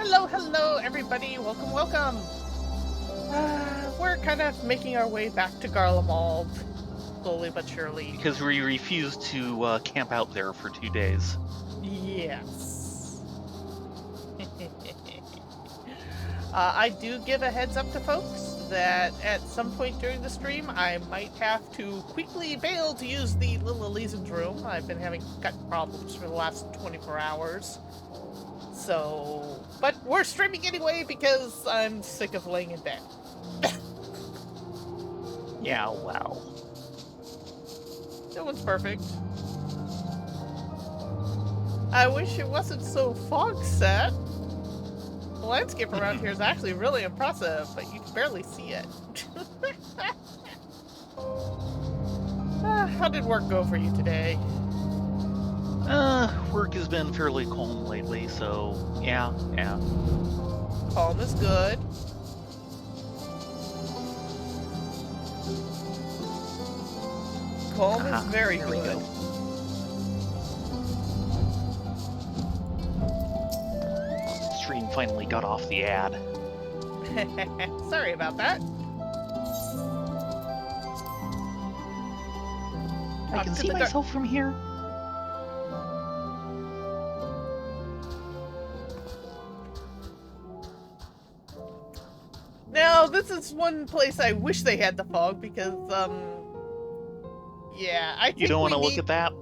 Hello, everybody. Welcome. We're kind of making our way back to Garlemald, slowly but surely. Because we refused to camp out there for 2 days. Yes. I do give a heads up to folks that at some point during the stream, I might have to quickly bail to use the little Elysian's room. I've been having gut problems for the last 24 hours. So, but we're streaming anyway because I'm sick of laying in bed. Yeah, wow. No one's perfect. I wish it wasn't so fog set. The landscape around here is actually really impressive, but you can barely see it. How did work go for you today? Work has been fairly calm lately, so yeah. Calm is good. Calm is very good. There we go. Stream finally got off the ad. Sorry about that. I can see myself from here. Now, this is one place I wish they had the fog because, yeah, I think you don't want to look at that?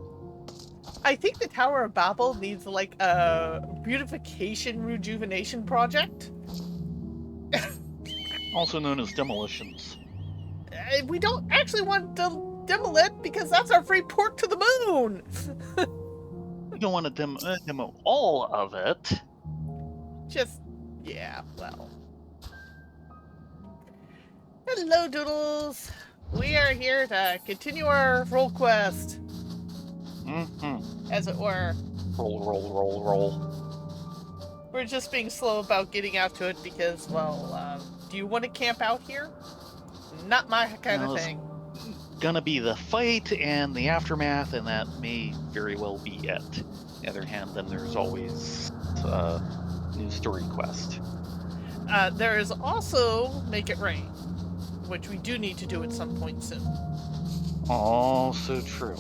I think the Tower of Babel needs, like, a beautification rejuvenation project. Also known as demolitions. We don't actually want to demo it because that's our free port to the moon! You don't want to demo all of it. Just, yeah, well. Hello, Doodles! We are here to continue our roll quest. As it were. Roll. We're just being slow about getting out to it because, well, do you want to camp out here? Not my kind of thing. Gonna be the fight and the aftermath, and that may very well be it. On the other hand, then there's always new story quest. There is also Make It Rain, which we do need to do at some point soon. Oh, so true.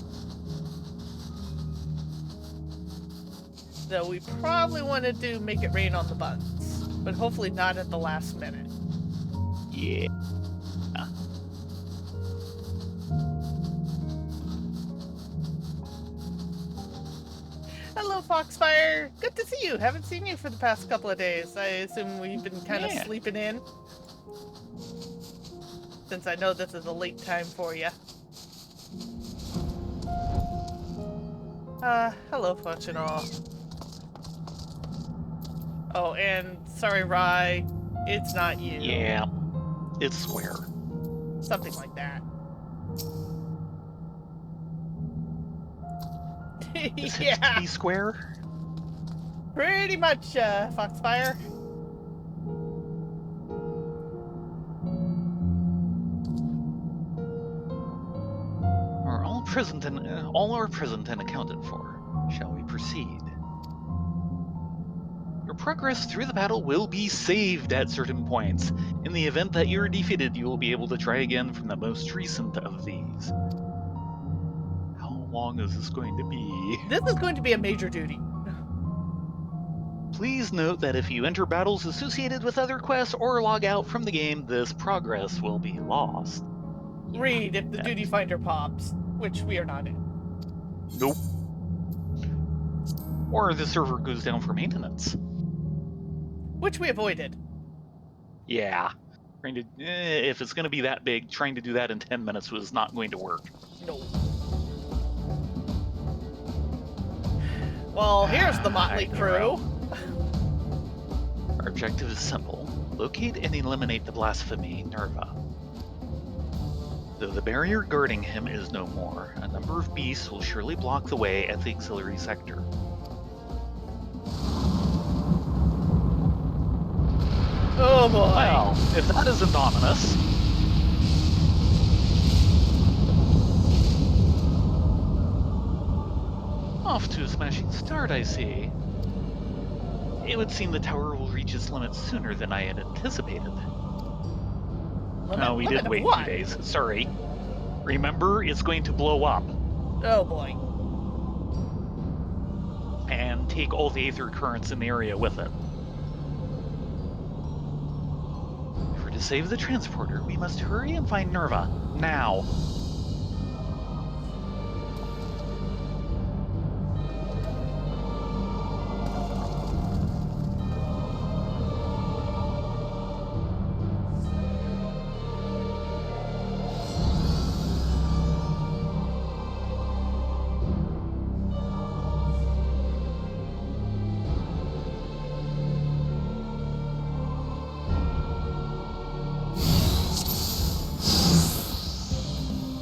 Though we probably want to do Make It Rain on the buns, but hopefully not at the last minute. Yeah. Hello, Foxfire. Good to see you. Haven't seen you for the past couple of days. I assume we've been kind of sleeping in. Since I know this is a late time for you. Hello, Functional. Oh, and sorry, Rye. It's not you. Yeah. It's Square. Something like that. Is yeah. it Square? Pretty much, Foxfire. All are present and accounted for. Shall we proceed? Your progress through the battle will be saved at certain points. In the event that you are defeated, you will be able to try again from the most recent of these. How long is this going to be? This is going to be a major duty. Please note that if you enter battles associated with other quests or log out from the game, this progress will be lost. Read if the duty finder pops, which we are not in. Nope. Or the server goes down for maintenance. Which we avoided. Yeah. If it's going to be that big, trying to do that in 10 minutes was not going to work. No. Well, here's the motley crew. Our objective is simple. Locate and eliminate the blasphemy Nerva. Though the barrier guarding him is no more, a number of beasts will surely block the way at the auxiliary sector. Oh boy. Well, if that isn't ominous. Off to a smashing start, I see. It would seem the tower will reach its limits sooner than I had anticipated. We did Limit of wait what? 2 days. Sorry. Remember, it's going to blow up Oh boy. and take all the aether currents in the area with it. If we're to save the transporter, we must hurry and find Nerva. Now.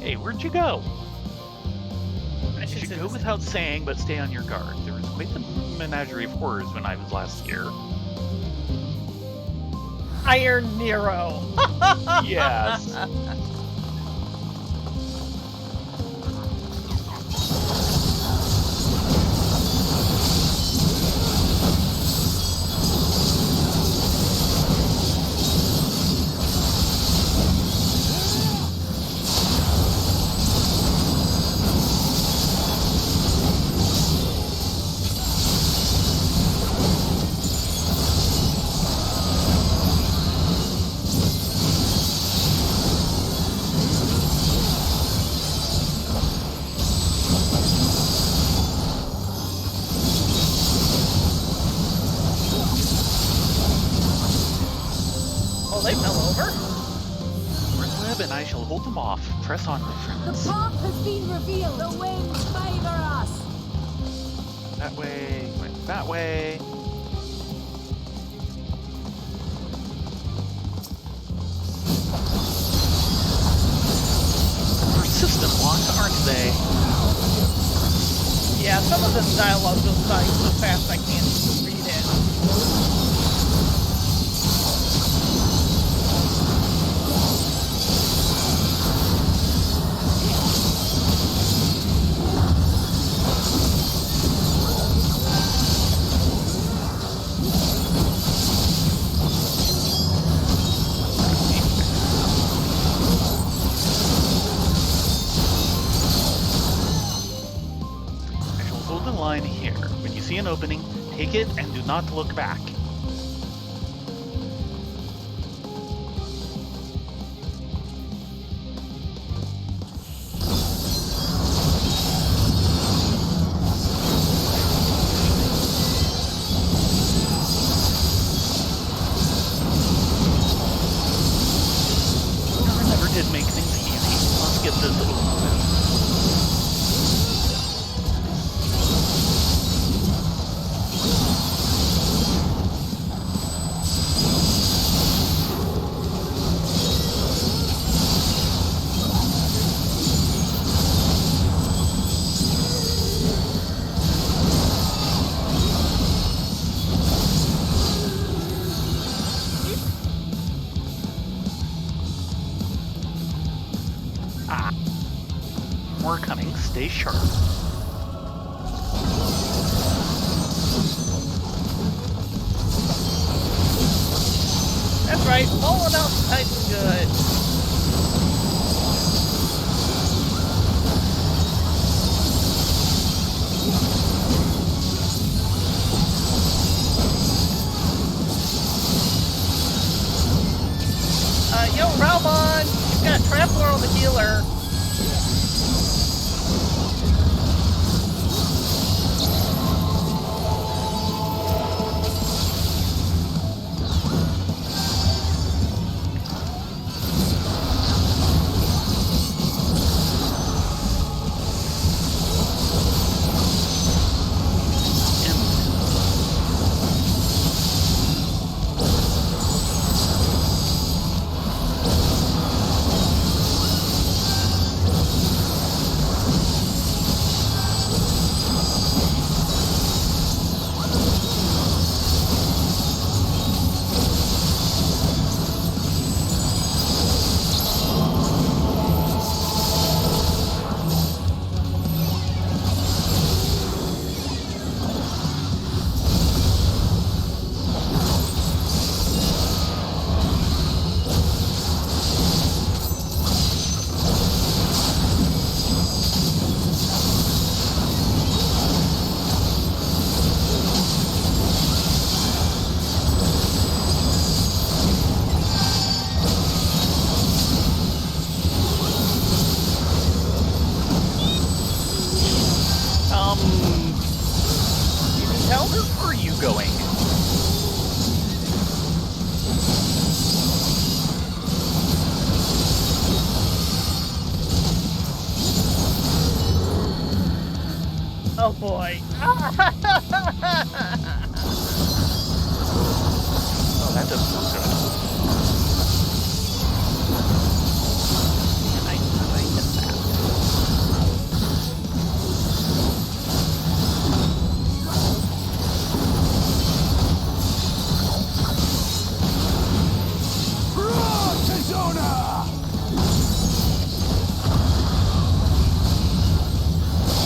Hey, where'd you go? I You should should say go this- without saying, but stay on your guard. There was quite the menagerie of horrors when I was last here. Iron Nero. Yes. Oh, they fell over? Web and I shall hold them off. Press on, my The friends. path has been revealed. The winds favor us. That way, went that way. Persistent ones, aren't they? Yeah, some of this dialogue goes by so fast I can't read it. I shall hold the line here. When you see an opening, take it and do not look back. I never did make things easy. Let's get this over with. More coming. Stay sharp. That's right, falling out tight and good. Yo, Ralmon! You've got Traveler on the healer. boy. Oh, that doesn't look good. I hit that.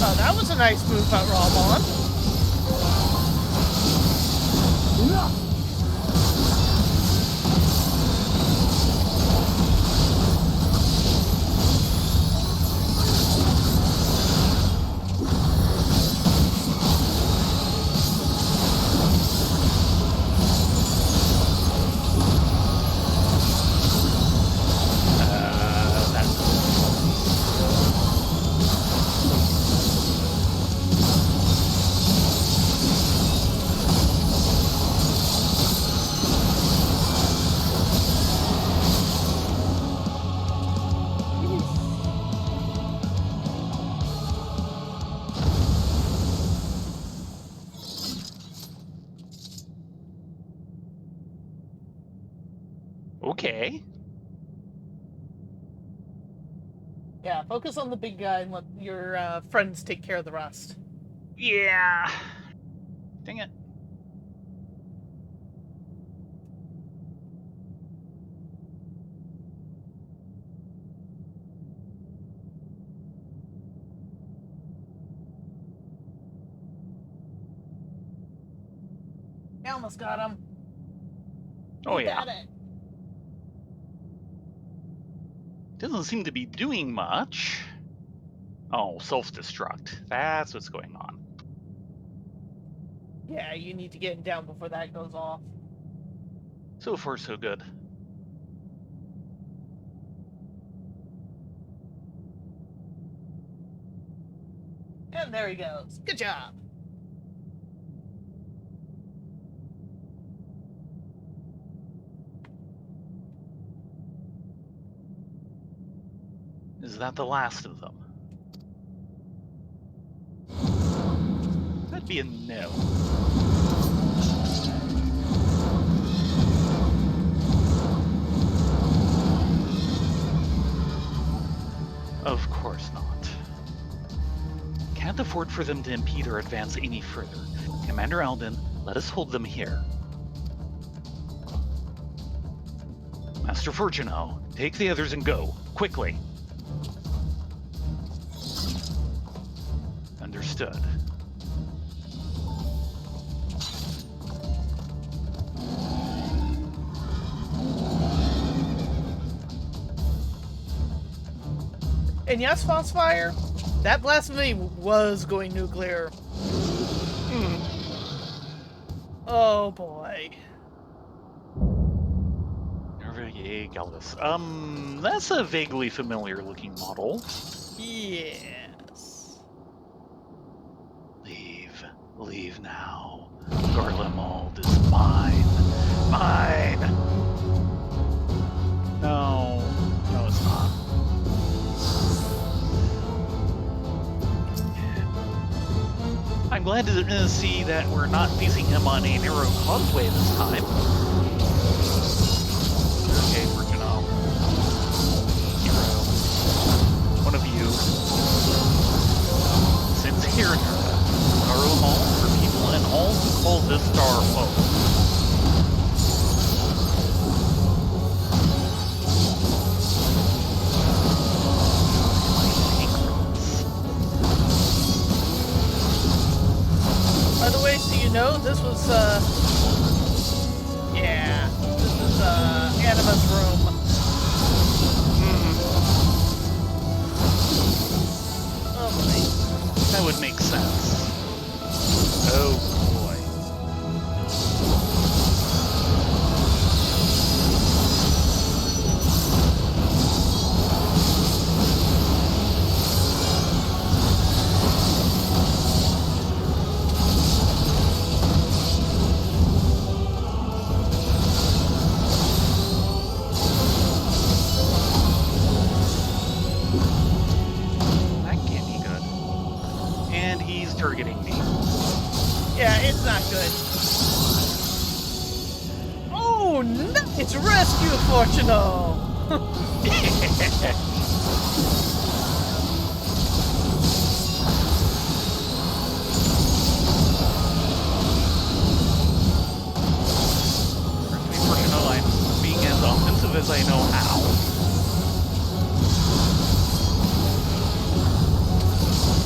Oh, that was a nice move by Ramon. Okay. Yeah, focus on the big guy and let your friends take care of the rest. Yeah. Dang it. You almost got him. Oh, Keep yeah. at it. Doesn't seem to be doing much. Oh, self-destruct. That's what's going on. Yeah, you need to get him down before that goes off. So far, so good. And there he goes. Good job. Is that the last of them? That'd be a no. Of course not. Can't afford for them to impede or advance any further. Commander Alden, let us hold them here. Master Fortuno, take the others and go, quickly. Understood. And yes, Foxfire, that blasphemy was going nuclear. Oh boy. Rylea Galvis. That's a vaguely familiar looking model. Yes. Leave now. Garlemald is mine. Mine! No, it's not. I'm glad to see that we're not facing him on a narrow causeway this time. Okay, Fortuno. Hero. One of you. Since here, Garlemald for people and all who call this star home. By the way, so you know, this was, yeah, this is, Anima's room. Oh boy. That would make sense. Oh boy. Oh, nice rescue, Fortuno! Fortunately, I'm being as offensive as I know how.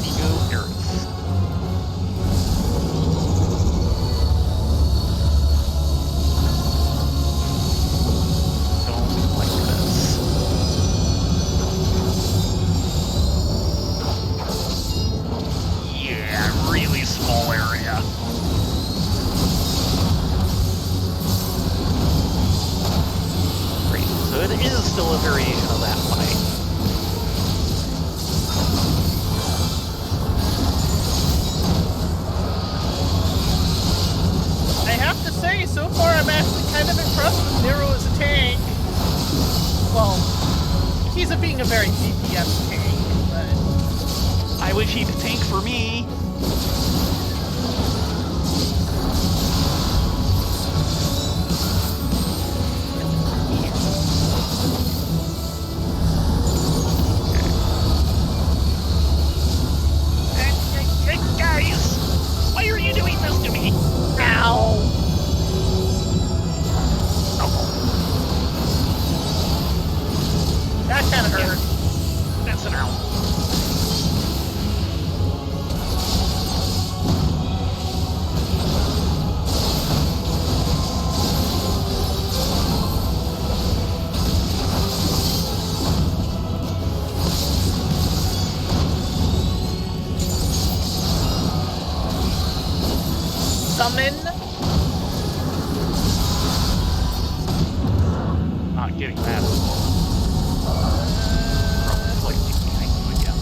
Ego Paris. Don't like this. Yeah, really small area. Great. So it is still a variation of that fight. I have to say, so far I'm actually kind of impressed with Nero as a tank. Well, he's being a very DPS tank, but... I wish he'd tank for me. Guys, why are you doing this to me? Ow! Oh, That kind of hurt. that's an ow. Summon. Not getting that. Probably behind you again.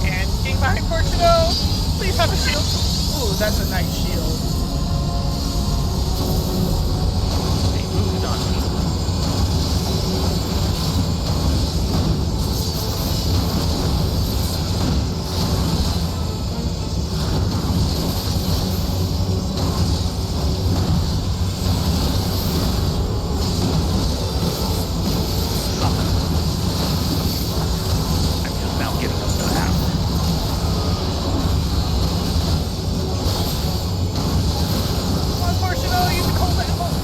And getting behind Fortuno. Please have a shield. Ooh, that's a nice shield. They moved on me. Summon. I'm just now getting up to that. Come on, Fortuno, you can hold that one.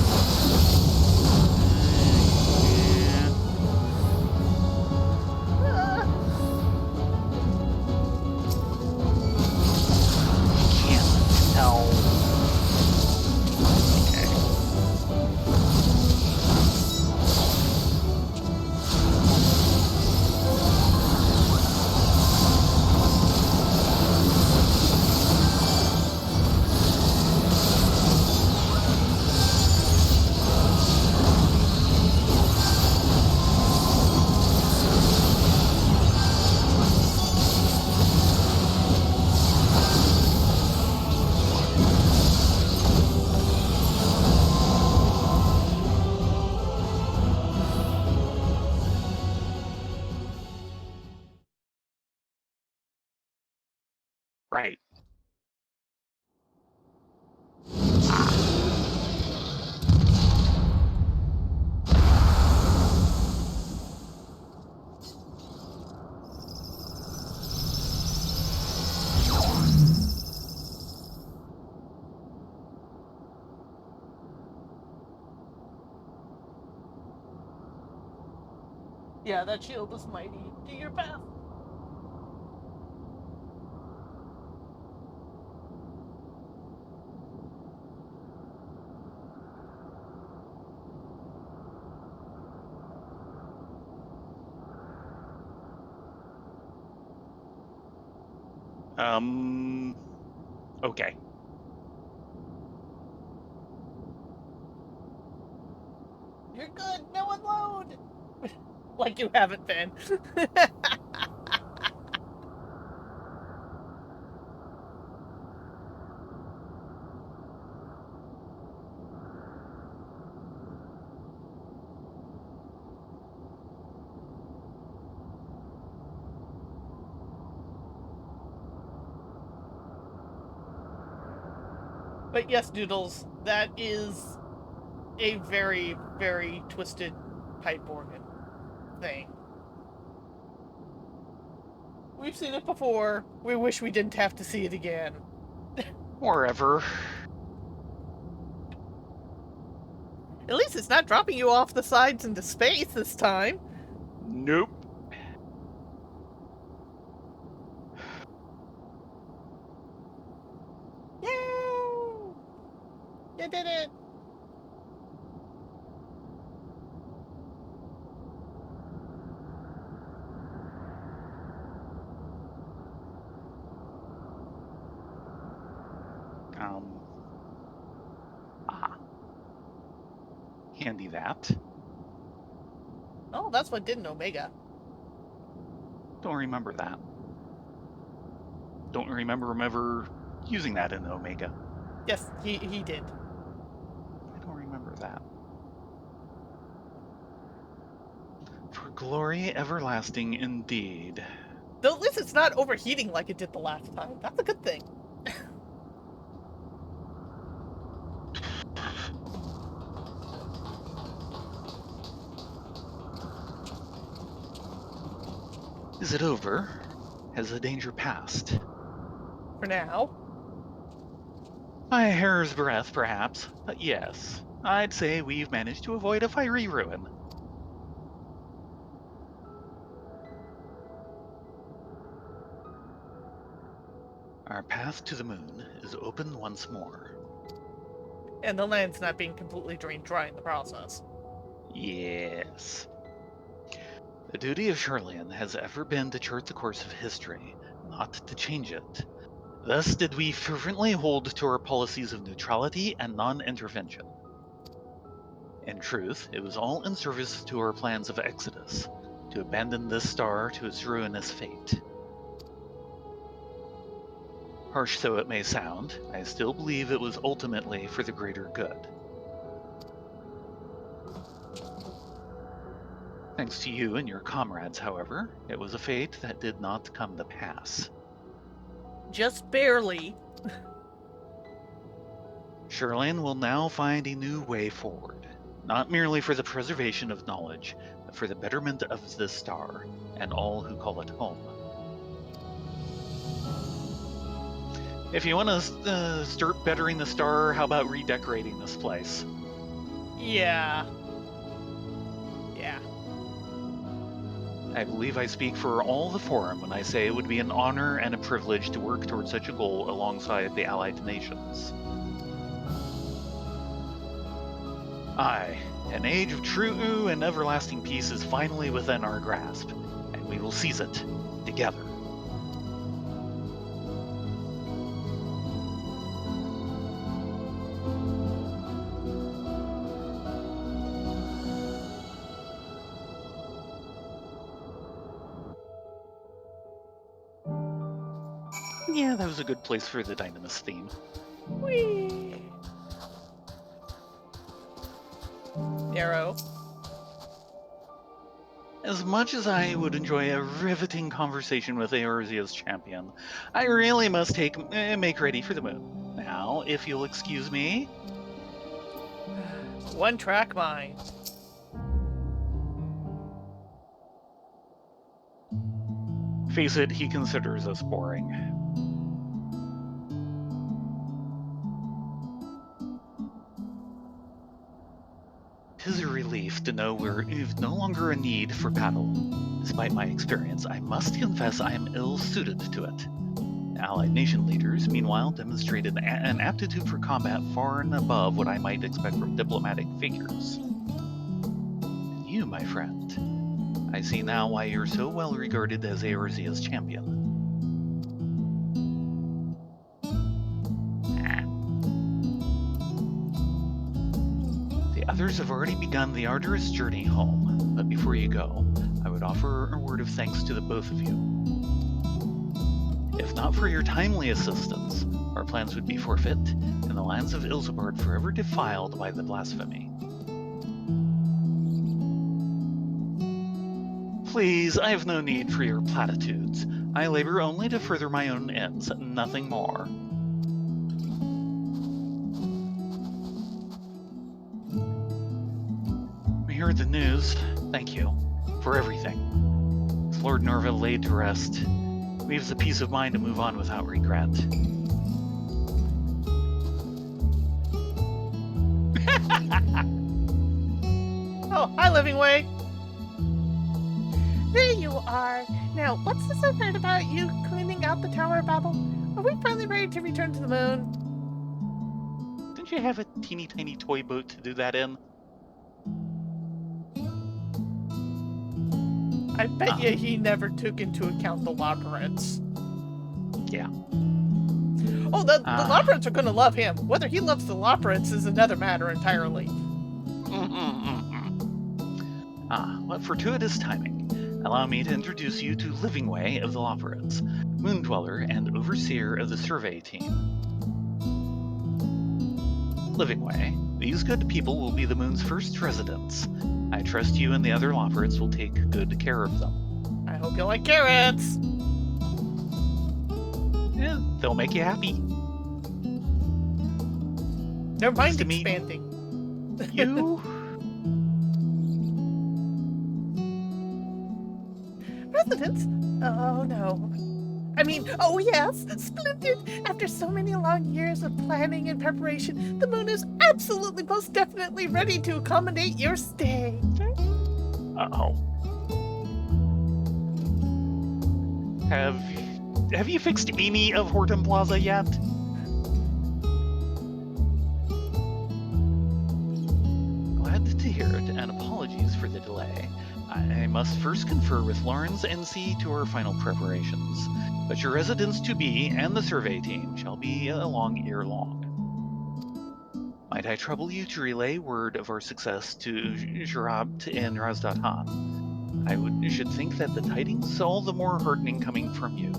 Yeah. Ah. Can't tell. Okay. Right. Yeah, that shield is mighty. Do your best. Okay. You're good. No unload. Like you haven't been. But yes, Doodles, that is a very, very twisted pipe organ thing. We've seen it before. We wish we didn't have to see it again. Or ever. At least it's not dropping you off the sides into space this time. Nope. Yay! You did it! Handy that. Oh, that's what did an Omega. Don't remember that. Don't remember him ever using that in Omega. Yes, he did. I don't remember that. For glory everlasting indeed. Though at least it's not overheating like it did the last time. That's a good thing. Is it over? Has the danger passed? For now. By a hair's breadth, perhaps, but yes, I'd say we've managed to avoid a fiery ruin. Our path to the moon is open once more. And the land's not being completely drained dry in the process. Yes. The duty of Sherlian has ever been to chart the course of history, not to change it. Thus did we fervently hold to our policies of neutrality and non-intervention. In truth, it was all in service to our plans of exodus, to abandon this star to its ruinous fate. Harsh though it may sound, I still believe it was ultimately for the greater good. Thanks to you and your comrades, however, it was a fate that did not come to pass. Just barely. Sherlane will now find a new way forward, not merely for the preservation of knowledge, but for the betterment of this star, and all who call it home. If you want to start bettering the star, how about redecorating this place? Yeah. Yeah. I believe I speak for all the Forum when I say it would be an honor and a privilege to work towards such a goal alongside the allied nations. Aye, an age of true and everlasting peace is finally within our grasp, and we will seize it together. Yeah, that was a good place for the Dynamis theme. Whee! Narrow. As much as I would enjoy a riveting conversation with Eorzea's champion, I really must make ready for the moon. Now, if you'll excuse me. One track mind. Face it, he considers us boring. Tis a relief to know we've no longer a need for battle. Despite my experience, I must confess I am ill-suited to it. Allied nation leaders, meanwhile, demonstrated an aptitude for combat far and above what I might expect from diplomatic figures. And you, my friend, I see now why you're so well regarded as Eorzea's champion. Others have already begun the arduous journey home, but before you go, I would offer a word of thanks to the both of you. If not for your timely assistance, our plans would be forfeit, and the lands of Ilsabard forever defiled by the blasphemy. Please, I have no need for your platitudes. I labor only to further my own ends, nothing more. heard the news, thank you for everything. With Lord Norville laid to rest, we have the peace of mind to move on without regret. Oh, hi, Living Way. There you are. Now, what's this I've heard about you cleaning out the Tower of Babel? Are we finally ready to return to the moon? Didn't you have a teeny tiny toy boat to do that in? I bet you he never took into account the labyrinths. Yeah. Oh, the labyrinths are going to love him. Whether he loves the labyrinths is another matter entirely. What fortuitous timing. Allow me to introduce you to Living Way of the Labyrinths, Moon Dweller and Overseer of the Survey Team. Living Way, these good people will be the moon's first residents. I trust you and the other Labyrinths will take good care of them. I hope you like carrots. Yeah, they'll make you happy. They're Nice mind to meet expanding. You? Residents? Oh, no. I mean, oh yes, splendid! After so many long years of planning and preparation, the moon is absolutely most definitely ready to accommodate your stay. Uh-oh. Have you fixed any of Horton Plaza yet? Glad to hear it, and apologies for the delay. I must first confer with Lawrence and see to our final preparations. But your residents-to-be and the survey team shall be along ere long. Might I trouble you to relay word of our success to Jarabt and Razdatan? I should think that the tidings all the more heartening coming from you.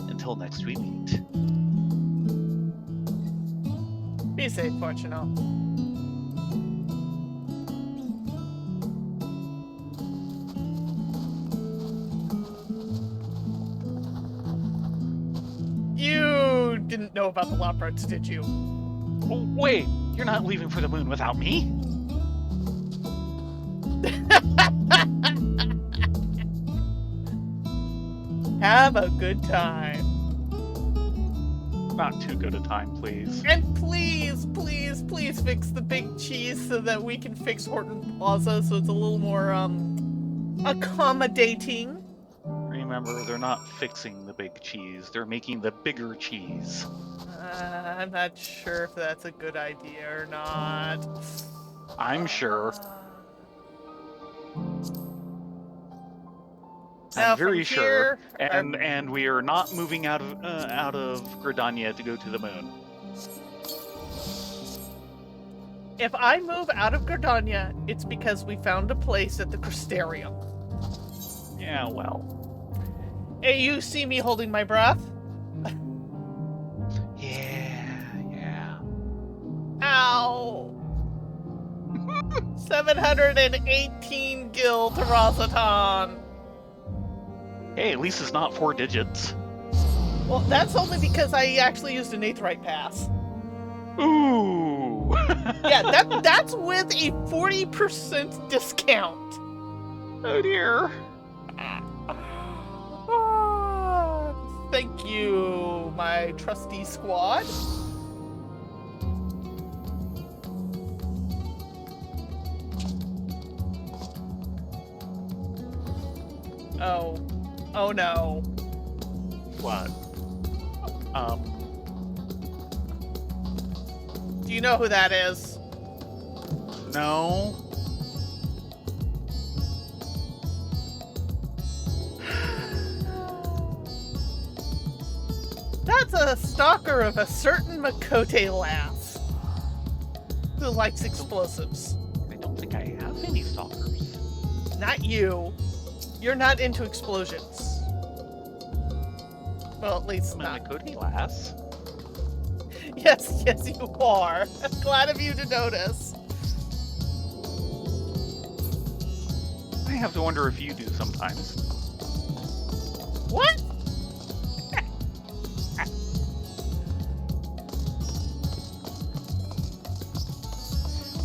Until next we meet. Be safe, Fortuno. You didn't know about the labyrinths, did you? Oh, wait, you're not leaving for the moon without me? Have a good time. Not too good a time, please. And please, please, please fix the big cheese so that we can fix Horton Plaza so it's a little more, accommodating. Remember, they're not fixing the big cheese, they're making the bigger cheese. I'm not sure if that's a good idea or not. I'm sure. Now, I'm very from sure. here, And we are not moving out of Gridania to go to the moon. if I move out of Gardania, it's because we found a place at the Crystarium. Yeah, well. Hey, you see me holding my breath? Yeah. Ow! 718 gil to Rosatan. Hey, at least it's not 4 digits. Well, that's only because I actually used an Aetheryte pass. Ooh! Yeah, that's with a 40% discount. Oh dear. Thank you, my trusty squad. Oh no. What? Do you know who that is? No. That's a stalker of a certain Makote lass who likes explosives. I don't think I have any stalkers. Not you. You're not into explosions. Well, at least I'm not. a Cody lass. Yes, you are. Glad of you to notice. I have to wonder if you do sometimes. What?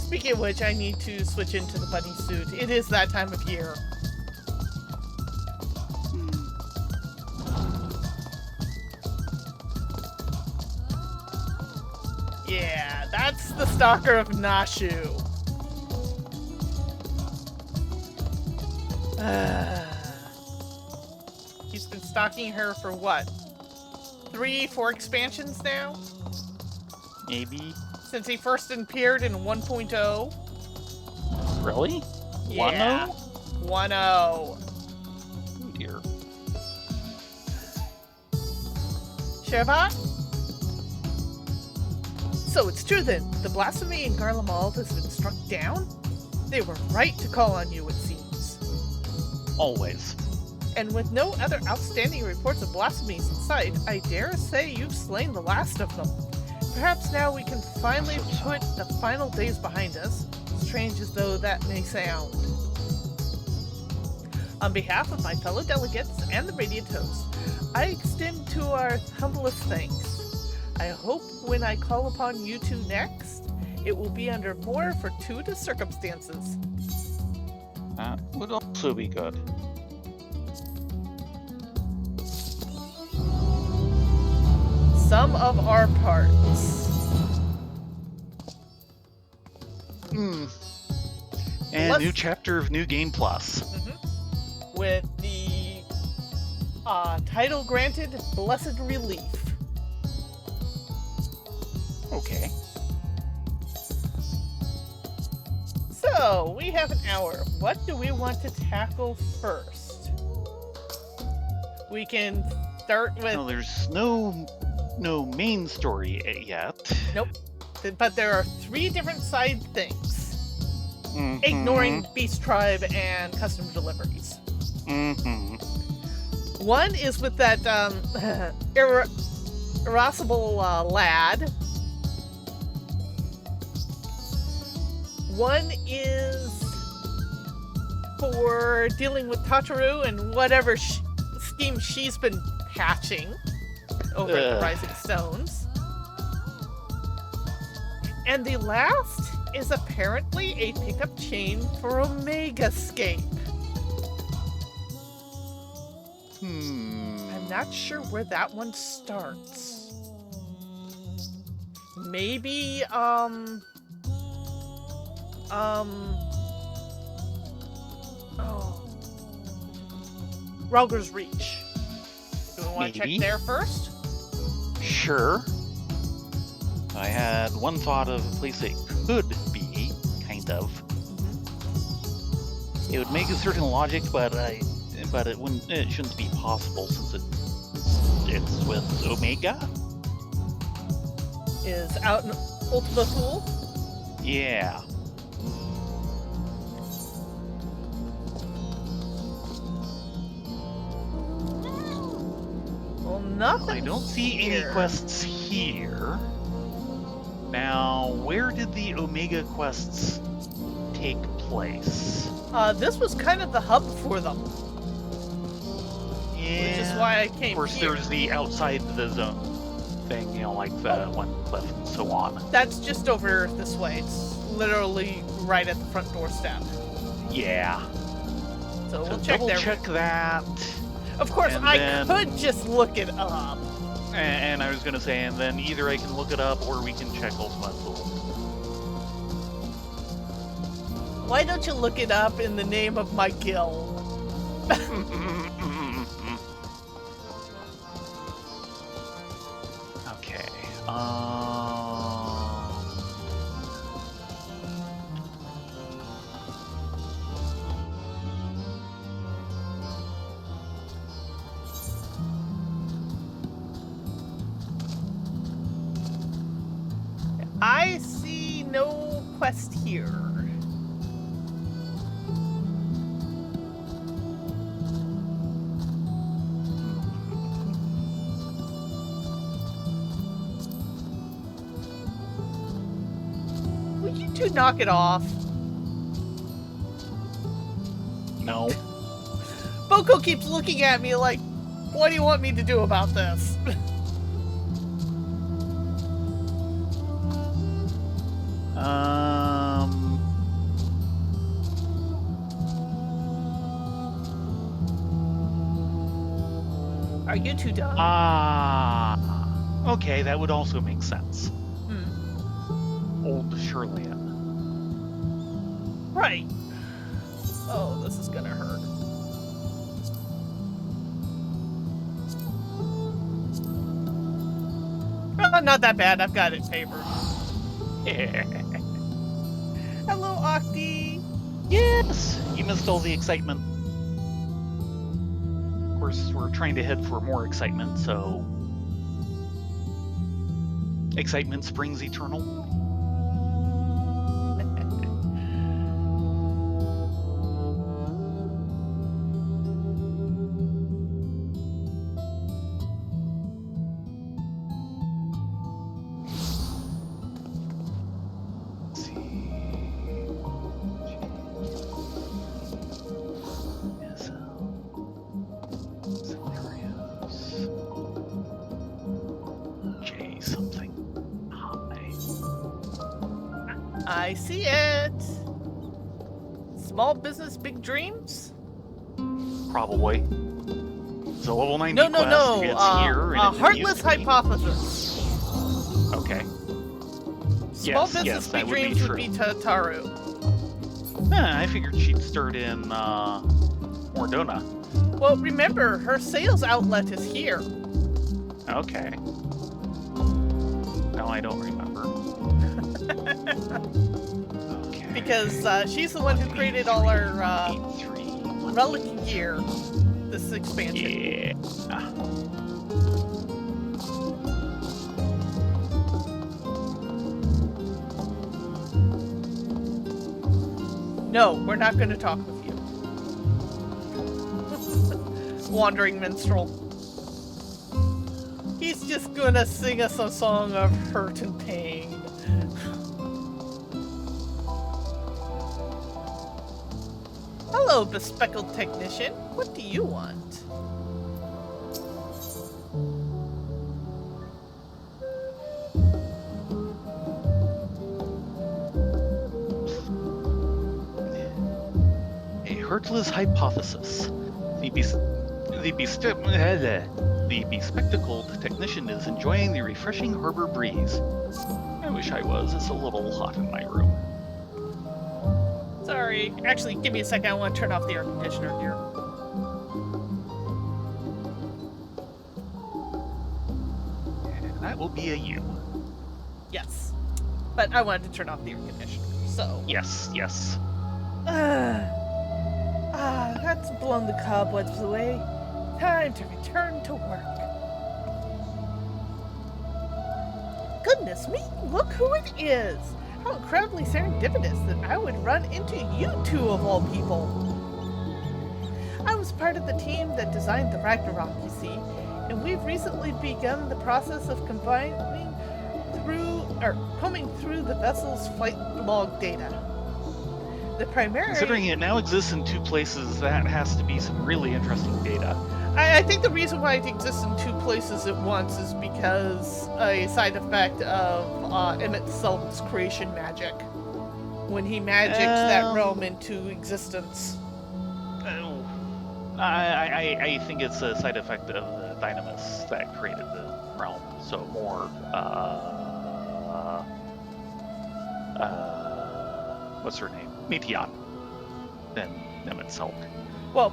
Speaking of which, I need to switch into the bunny suit. It is that time of year. Yeah, that's the stalker of Nashu. He's been stalking her for what? 3-4 expansions now? Maybe. Since he first appeared in 1.0? Really? Yeah. 1.0? 1.0. Oh dear. Sheva? So it's true then, the blasphemy in Garlemald has been struck down? They were right to call on you, it seems. Always. And with no other outstanding reports of blasphemies in sight, I dare say you've slain the last of them. Perhaps now we can finally put the final days behind us, strange as though that may sound. On behalf of my fellow delegates and the Radiant Host, I extend to our humblest thanks. I hope when I call upon you two next, it will be under more fortuitous circumstances. That would also be good. Some of our parts. And Let's- new chapter of New Game Plus. With the title granted, Blessed Relief. Okay. So, we have an hour. What do we want to tackle first? We can start with... No, there's no main story yet. Nope. But there are 3 different side things. Mhm. Ignoring Beast Tribe and custom deliveries. Mhm. One is with that irascible lad. One is for dealing with Tataru and whatever scheme she's been hatching over at the Rising Stones. And the last is apparently a pickup chain for Omegascape. I'm not sure where that one starts. Maybe, Rauger's Reach. Do we want to check Maybe. there first? Sure. I had one thought of a place it could be, kind of. It would make a certain logic, but it wouldn't. It shouldn't be possible since it's with Omega. Is out in Ultima Thule? Yeah. Well, nothing. I don't see any here. quests here. Now, where did the Omega quests take place? This was kind of the hub for them, Yeah. which is why I came Of course, here. there's the outside the zone thing, you know, like the one cliff and so on. That's just over this way. It's literally right at the front doorstep. Yeah. So we'll So check double there. check that. Of course, and I then- could just look it up. And I was gonna say, and then either I can look it up or we can check Ultima Thule. Why don't you look it up in the name of my guild? Okay. I see no quest here. Will you two knock it off? No. Boko keeps looking at me like, what do you want me to do about this? Are you two done? Okay, that would also make sense. Old Shirley. Right. Oh, this is gonna hurt. Oh, not that bad. I've got it favored. Hello, Octi. Yes! You missed all the excitement. Of course, we're trying to head for more excitement, so... Excitement springs eternal. I see it. Small business, big dreams? Probably. It's a level 90 No. quest. It's here. A heartless hypothesis. Okay. Small Yes, business, that big would be dreams true. would be Tataru. I figured she'd start in, Mordona. Well, remember, her sales outlet is here. Okay. No, I don't remember. Okay. Because she's the one who created all our relic gear this expansion. Yeah. No, we're not going to talk with you. Wandering minstrel. He's just gonna sing us a song of hurt and pain. Hello, bespeckled technician. What do you want? A heartless hypothesis. The bespectacled technician is enjoying the refreshing harbor breeze. I wish I was. It's a little hot in my room. Sorry. Actually, give me a second. I want to turn off the air conditioner here. And that will be a U. Yes. But I wanted to turn off the air conditioner, so... Yes. That's blown the cobwebs away. Time to return to work. Goodness me, look who it is! How incredibly serendipitous that I would run into you two of all people. I was part of the team that designed the Ragnarok, you see, and we've recently begun the process of combing through the vessel's flight log data. The primary... Considering it now exists in 2 places, that has to be some really interesting data. I think the reason why it exists in 2 places at once is because a side effect of Emmett Selk's creation magic. When he magics that realm into existence. I think it's a side effect of the Dynamis that created the realm. So more, what's her name? Meteon. Than Emmett Selk. Well,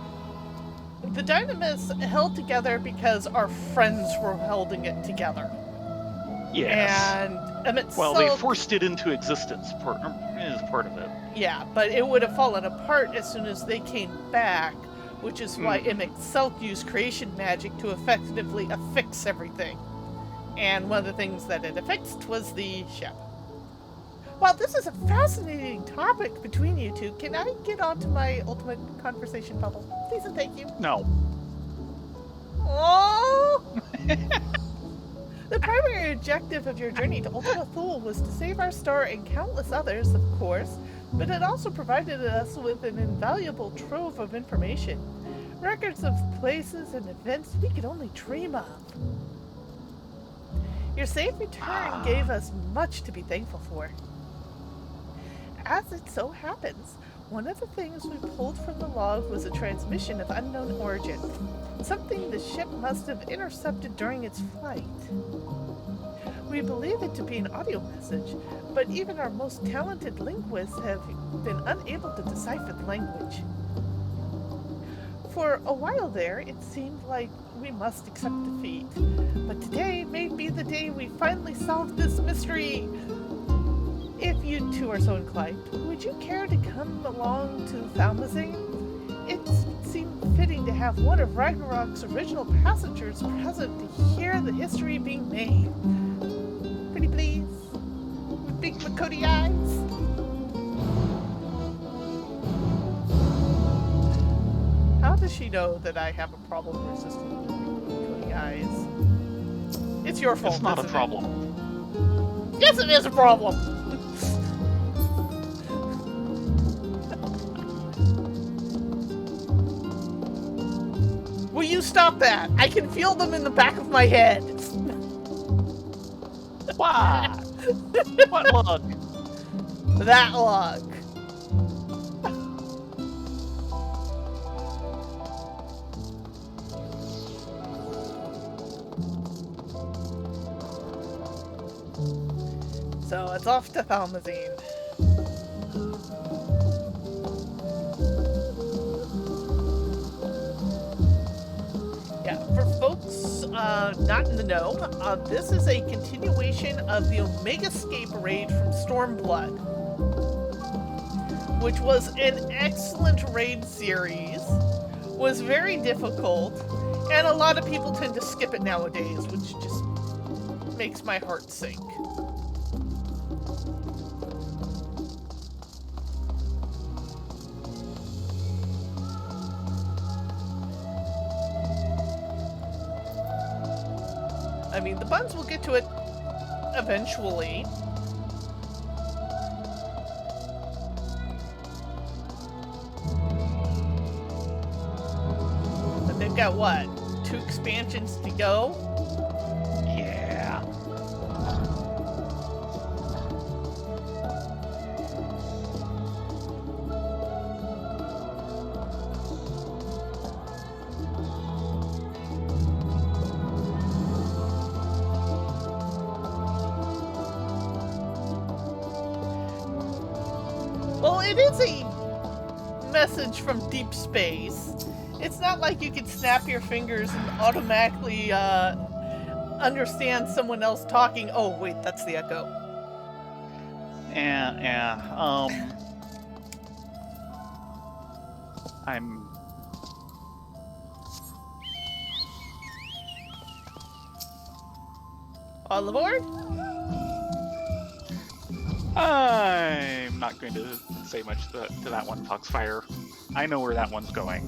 the Dynamis held together because our friends were holding it together. Yes. And Emmett Selk... they forced it into existence. Is part of it. Yeah, but it would have fallen apart as soon as they came back, which is why Emmett Selk used creation magic to effectively affix everything. And one of the things that it affixed was the ship. Well, this is a fascinating topic between you two. Can I get onto my ultimate conversation bubble? Please and thank you. No. Oh! The primary objective of your journey to Ultima Thule was to save our star and countless others, of course, but it also provided us with an invaluable trove of information. Records of places and events we could only dream of. Your safe return gave us much to be thankful for. As it so happens, one of the things we pulled from the log was a transmission of unknown origin, something the ship must have intercepted during its flight. We believe it to be an audio message, but even our most talented linguists have been unable to decipher the language. For a while there, it seemed like we must accept defeat, but today may be the day we finally solve this mystery. If you two are so inclined, would you care to come along to Thalmazane? It seemed fitting to have one of Ragnarok's original passengers present to hear the history being made. Pretty please? With big Makoti eyes? How does she know that I have a problem resisting Makoti eyes? It's your fault, It's not a isn't it? problem. Yes, it is a problem! Will you stop that? I can feel them in the back of my head. What? What luck? That luck. So it's off to Thalmazine. Yeah, for folks not in the know, this is a continuation of the Omegascape raid from Stormblood, which was an excellent raid series, was very difficult, and a lot of people tend to skip it nowadays, which just makes my heart sink. I mean, the buns will get to it eventually. But they've got what? 2 expansions to go? Yeah. Well, it is a message from deep space. It's not like you can snap your fingers and automatically understand someone else talking. Oh, wait, that's the echo. I'm All aboard? I'm not going to say much to that one, Foxfire. I know where that one's going.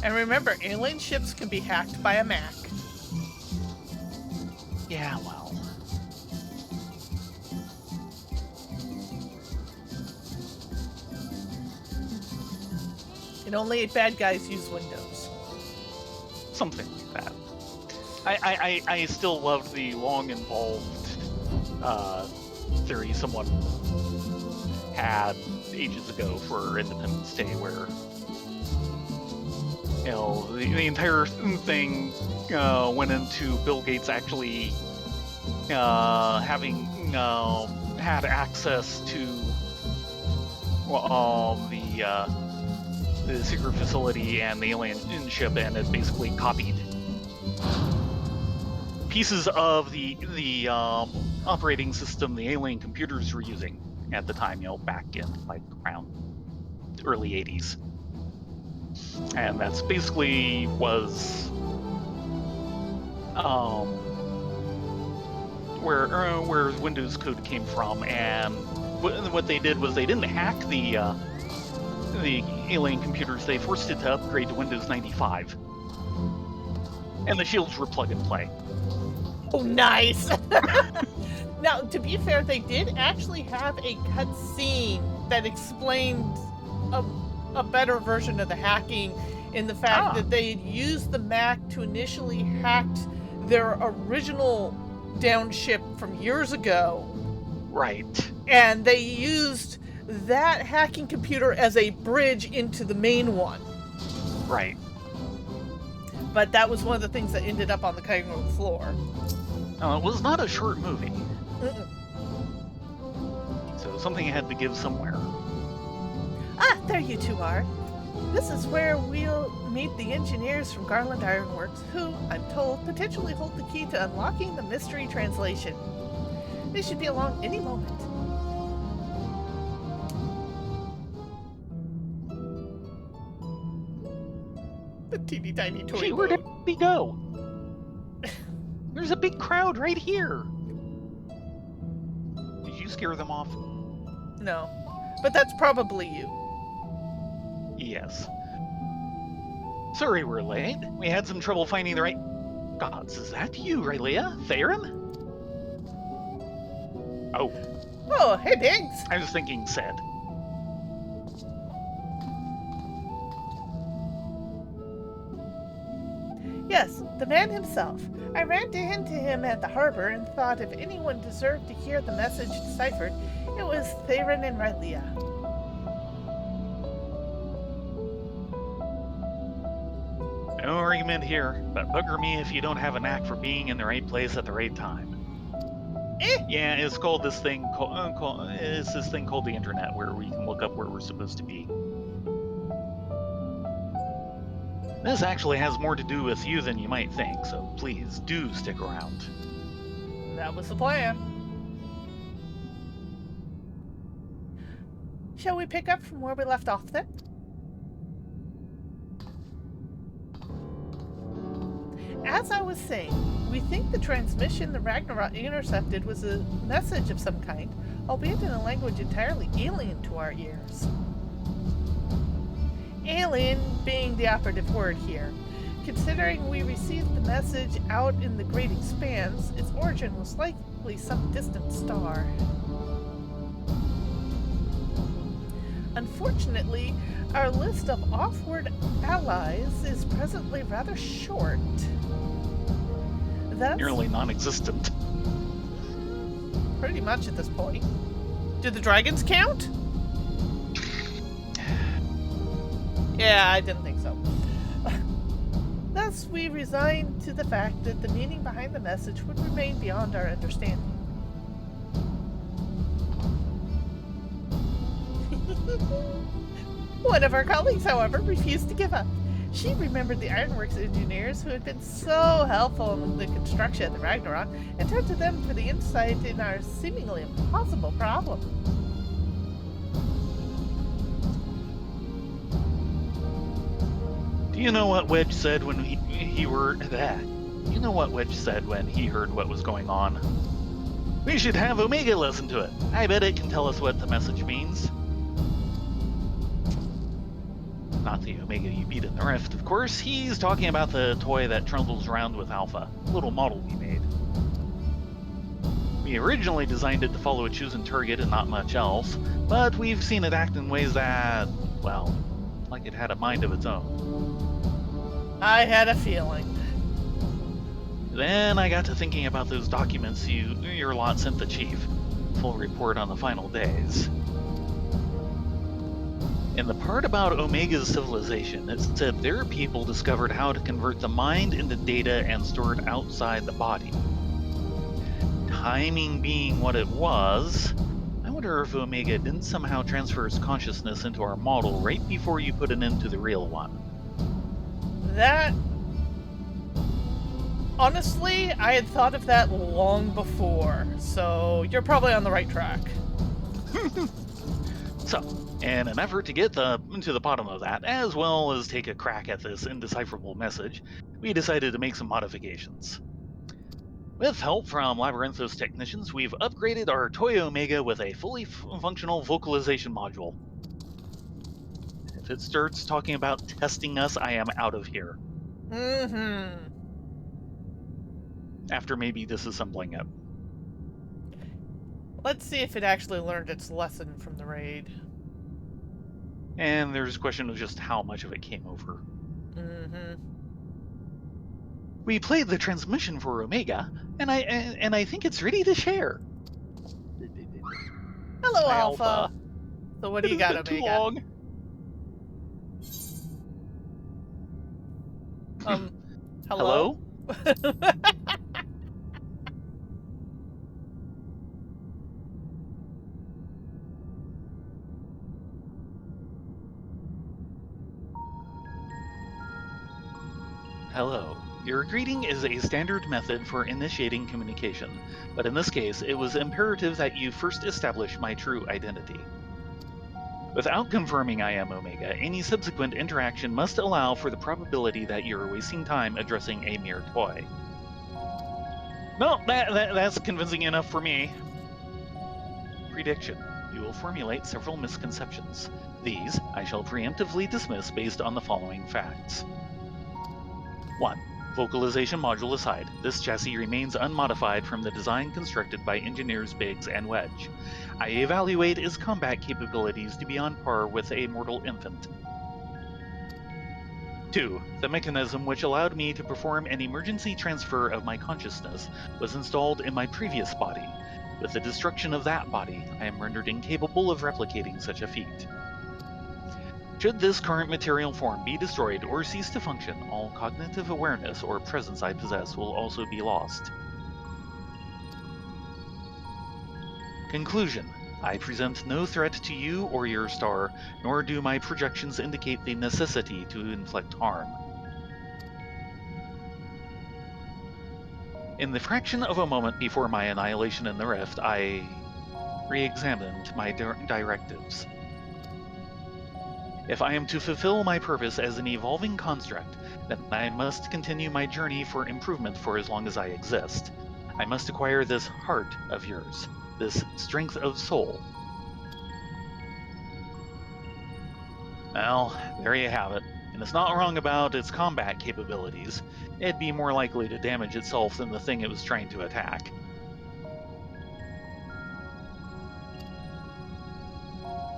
And remember, alien ships can be hacked by a Mac. Yeah, well. And only bad guys use Windows. Something like that. I still love the long involved theory someone had ages ago for Independence Day, where the entire thing went into Bill Gates actually having had access to the secret facility and the alien ship, and it basically copied pieces of the operating system the alien computers were using at the time, back in like around early 80s. And that's basically was where Windows code came from. And what they did was they didn't hack the alien computers. They forced it to upgrade to Windows 95, and the shields were plug and play. Oh, nice! Now, to be fair, they did actually have a cutscene that explained a better version of the hacking in the fact that they had used the Mac to initially hack their original downship from years ago. Right. And they used that hacking computer as a bridge into the main one. Right. But that was one of the things that ended up on the cutting room floor. It was not a short movie. Mm-mm. So something had to give somewhere. Ah, there you two are. This is where we'll meet the engineers from Garland Ironworks, who, I'm told, potentially hold the key to unlocking the mystery translation. They should be along any moment. The teeny tiny toy Gee, where did boat. he go? There's a big crowd right here. Did you scare them off? No, but that's probably you. Yes. Sorry we're late. We had some trouble finding the right... Gods, is that you, Rylea? Thayrin? Oh, Oh, hey, Biggs. I was thinking Sid. Yes, the man himself. I ran into him at the harbor and thought if anyone deserved to hear the message deciphered, it was Thayrin and Rylea. No argument here, but bugger me if you don't have a knack for being in the right place at the right time. Yeah, it's called this thing called the internet, where we can look up where we're supposed to be. This actually has more to do with you than you might think, so please do stick around. That was the plan. Shall we pick up from where we left off then? As I was saying, we think the transmission the Ragnarok intercepted was a message of some kind, albeit in a language entirely alien to our ears. Alien being the operative word here. Considering we received the message out in the great expanse, its origin was likely some distant star. Unfortunately, our list of off-world allies is presently rather short. That's Nearly non-existent. pretty much at this point. Do the dragons count? Yeah, I didn't think so. Thus, we resigned to the fact that the meaning behind the message would remain beyond our understanding. One of our colleagues, however, refused to give up. She remembered the Ironworks engineers who had been so helpful in the construction of the Ragnarok and turned to them for the insight in our seemingly impossible problem. Do you know what Wedge said when You know what Wedge said when he heard what was going on? We should have Omega listen to it. I bet it can tell us what the message means. Not the Omega you beat in the Rift, of course. He's talking about the toy that trundles around with Alpha, a little model we made. We originally designed it to follow a chosen target and not much else, but we've seen it act in ways that, well, like it had a mind of its own. I had a feeling. Then I got to thinking about those documents your lot sent the chief. Full report on the final days. In the part about Omega's civilization, it said their people discovered how to convert the mind into data and store it outside the body. Timing being what it was, I wonder if Omega didn't somehow transfer its consciousness into our model right before you put it into the real one. That... Honestly, I had thought of that long before, so you're probably on the right track. So, in an effort to get to the bottom of that, as well as take a crack at this indecipherable message, we decided to make some modifications. With help from Labyrinthos technicians, we've upgraded our Toy Omega with a fully functional vocalization module. If it starts talking about testing us, I am out of here. Mm-hmm. After maybe disassembling it. Let's see if it actually learned its lesson from the raid. And there's a question of just how much of it came over. Mm-hmm. We played the transmission for Omega, and I think it's ready to share. Hello, Hi, Alpha. So what do you It got, has been too Omega? long. Hello? Hello. Your greeting is a standard method for initiating communication, but in this case, it was imperative that you first establish my true identity. Without confirming I am Omega, any subsequent interaction must allow for the probability that you're wasting time addressing a mere toy. No, that's convincing enough for me. Prediction. You will formulate several misconceptions. These I shall preemptively dismiss based on the following facts. 1. Vocalization module aside, this chassis remains unmodified from the design constructed by engineers Biggs and Wedge. I evaluate its combat capabilities to be on par with a mortal infant. 2. The mechanism which allowed me to perform an emergency transfer of my consciousness was installed in my previous body. With the destruction of that body, I am rendered incapable of replicating such a feat. Should this current material form be destroyed or cease to function, all cognitive awareness or presence I possess will also be lost. Conclusion. I present no threat to you or your star, nor do my projections indicate the necessity to inflict harm. In the fraction of a moment before my annihilation in the rift, I re-examined my directives. If I am to fulfill my purpose as an evolving construct, then I must continue my journey for improvement for as long as I exist. I must acquire this heart of yours, this strength of soul. Well, there you have it. And it's not wrong about its combat capabilities. It'd be more likely to damage itself than the thing it was trying to attack.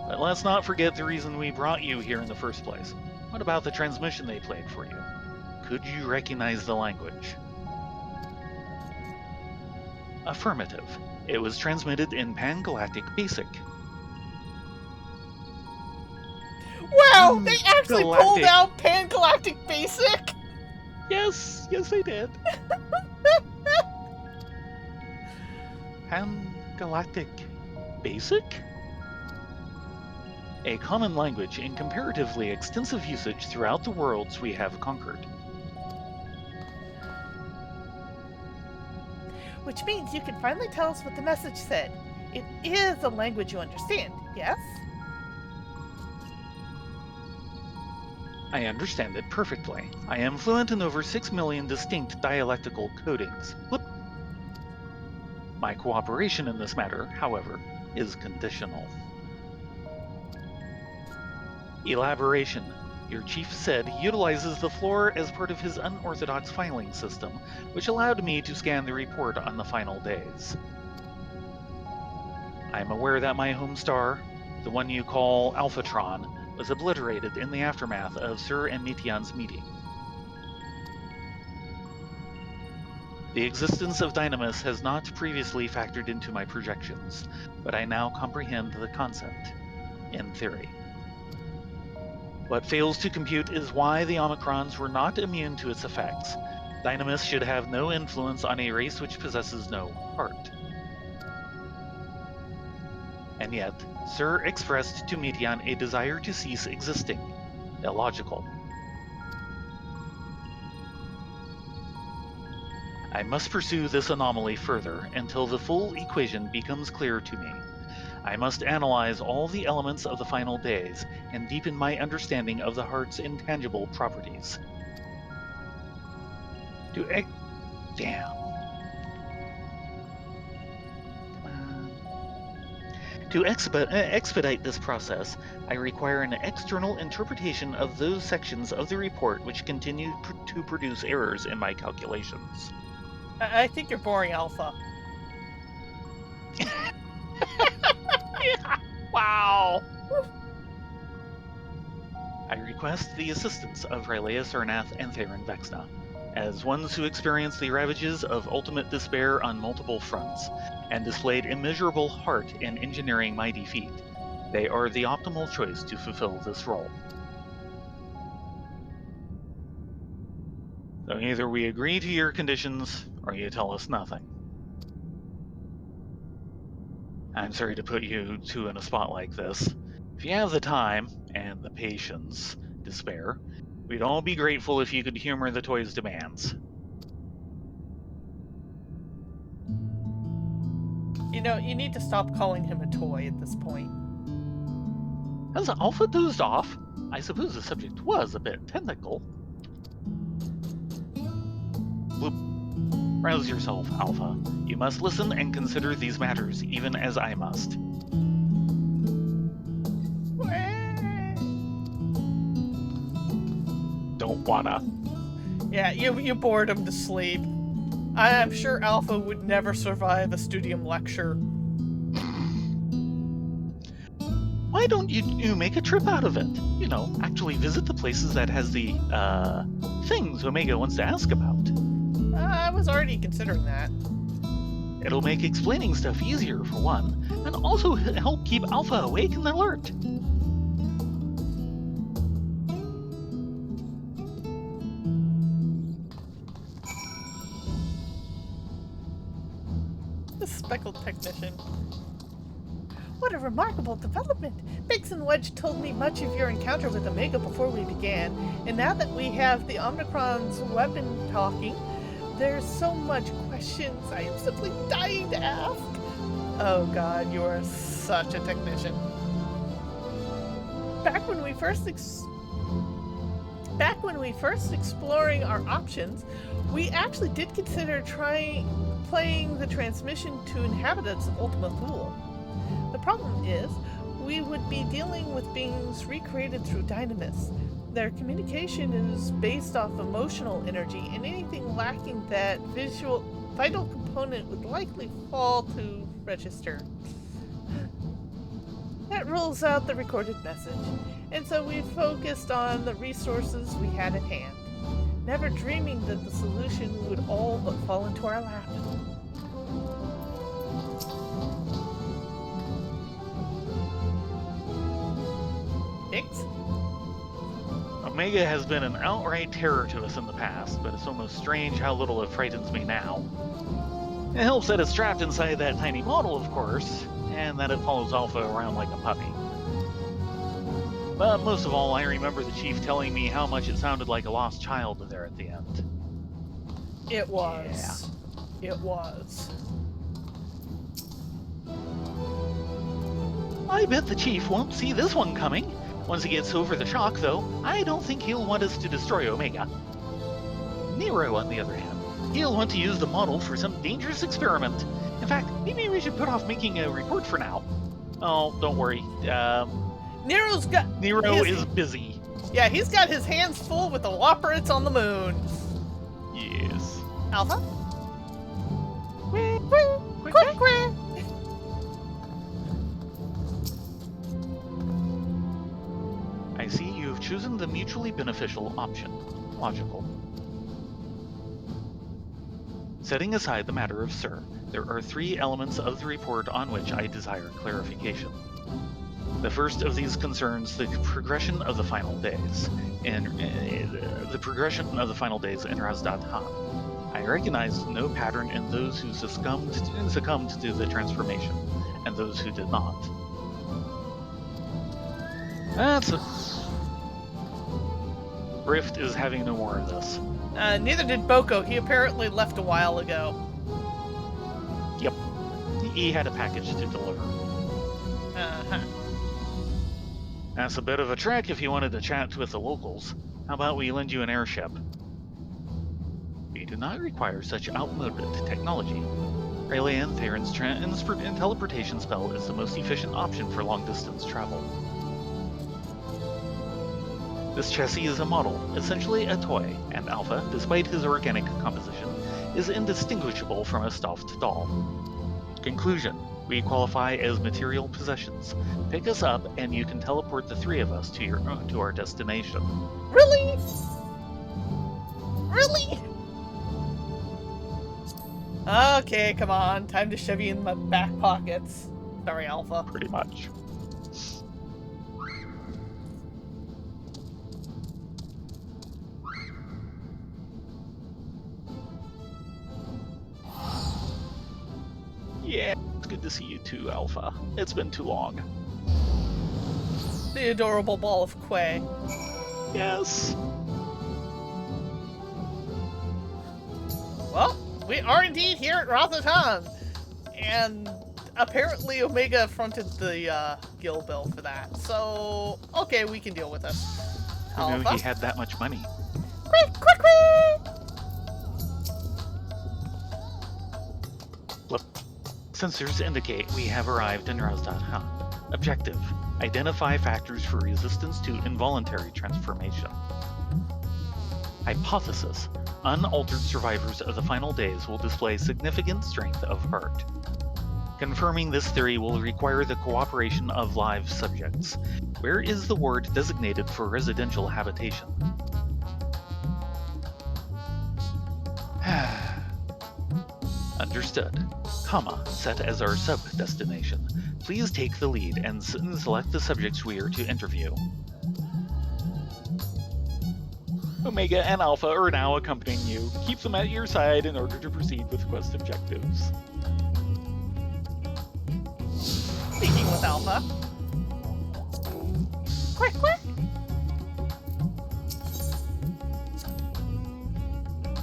But let's not forget the reason we brought you here in the first place. What about the transmission they played for you? Could you recognize the language? Affirmative. It was transmitted in Pan-Galactic Basic. Wow, they actually pulled Galactic. out Pan-Galactic Basic? Yes, they did. Pan-Galactic Basic? A common language in comparatively extensive usage throughout the worlds we have conquered. Which means you can finally tell us what the message said. It is a language you understand, yes? I understand it perfectly. I am fluent in over 6 million distinct dialectical codings. Whoop. My cooperation in this matter, however, is conditional. Elaboration. Your chief said he utilizes the floor as part of his unorthodox filing system, which allowed me to scan the report on the final days. I am aware that my home star, the one you call Alphatron, was obliterated in the aftermath of Sir and Metian's meeting. The existence of Dynamis has not previously factored into my projections, but I now comprehend the concept, in theory. What fails to compute is why the Omicrons were not immune to its effects. Dynamis should have no influence on a race which possesses no heart. And yet, Sir expressed to Metian a desire to cease existing. Illogical. I must pursue this anomaly further until the full equation becomes clear to me. I must analyze all the elements of the final days and deepen my understanding of the heart's intangible properties. To expedite this process, I require an external interpretation of those sections of the report which continue to produce errors in my calculations. I think you're boring, Alpha. request the assistance of Rylea Sarnath and Thayrin Vexna. As ones who experienced the ravages of ultimate despair on multiple fronts, and displayed immeasurable heart in engineering my defeat, they are the optimal choice to fulfill this role. So either we agree to your conditions, or you tell us nothing. I'm sorry to put you two in a spot like this. If you have the time, and the patience to spare, we'd all be grateful if you could humor the toy's demands. You know, you need to stop calling him a toy at this point. As Alpha dozed off, I suppose the subject was a bit technical. Bloop. Rouse yourself, Alpha. You must listen and consider these matters, even as I must. Don't wanna. Yeah, you bored him to sleep. I'm sure Alpha would never survive a studium lecture. Why don't you make a trip out of it? You know, actually visit the places that has the, things Omega wants to ask about. I was already considering that. It'll make explaining stuff easier, for one, and also help keep Alpha awake and alert. The speckled technician. What a remarkable development! Biggs and Wedge told me much of your encounter with Omega before we began, and now that we have the Omicron's weapon talking, there's so much questions I am simply dying to ask. Oh god, you are such a technician. Back when we first exploring our options, we actually did consider playing the transmission to inhabitants of Ultima Thule. The problem is, we would be dealing with beings recreated through Dynamis. Their communication is based off emotional energy, and anything lacking that vital component would likely fall to register. That rules out the recorded message, and so we focused on the resources we had at hand, never dreaming that the solution would all but fall into our lap. Biggs? Omega has been an outright terror to us in the past, but it's almost strange how little it frightens me now. It helps that it's trapped inside that tiny model, of course, and that it follows Alpha around like a puppy. But most of all, I remember the Chief telling me how much it sounded like a lost child there at the end. It was. Yeah. It was. I bet the Chief won't see this one coming. Once he gets over the shock, though, I don't think he'll want us to destroy Omega. Nero, on the other hand, he'll want to use the model for some dangerous experiment. In fact, maybe we should put off making a report for now. Oh, don't worry. Nero is busy. Yeah, he's got his hands full with the operates on the moon. Yes. Alpha? Quick. I see you've chosen the mutually beneficial option. Logical. Setting aside the matter of Sir, there are 3 elements of the report on which I desire clarification. The first of these concerns the progression of the final days in Razdat-Han. I recognized no pattern in those who succumbed to the transformation, and those who did not. Rift is having no more of this. Neither did Boko. He apparently left a while ago. Yep. He had a package to deliver. Uh-huh. That's a bit of a trek if you wanted to chat with the locals. How about we lend you an airship? We do not require such outmoded technology. Rylea and Thayrin's teleportation spell is the most efficient option for long-distance travel. This chassis is a model, essentially a toy, and Alpha, despite his organic composition, is indistinguishable from a stuffed doll. Conclusion: We qualify as material possessions. Pick us up, and you can teleport the three of us to our destination. Really? Really? Okay, come on. Time to shove you in my back pockets. Sorry, Alpha. Pretty much. Yeah, it's good to see you too, Alpha. It's been too long. The adorable ball of quay. Yes. Well, we are indeed here at Rothatan. And apparently Omega fronted the guild bill for that. So, okay, we can deal with this. Who knew Alpha? he had that much money? Quick, quick, quick! Look, sensors indicate we have arrived in Rothatan. Objective: identify factors for resistance to involuntary transformation. Hypothesis: unaltered survivors of the final days will display significant strength of heart. Confirming this theory will require the cooperation of live subjects. Where is the ward designated for residential habitation? Understood. Comma, set as our sub-destination. Please take the lead and select the subjects we are to interview. Omega and Alpha are now accompanying you. Keep them at your side in order to proceed with quest objectives. Speaking with Alpha. Quick, quick!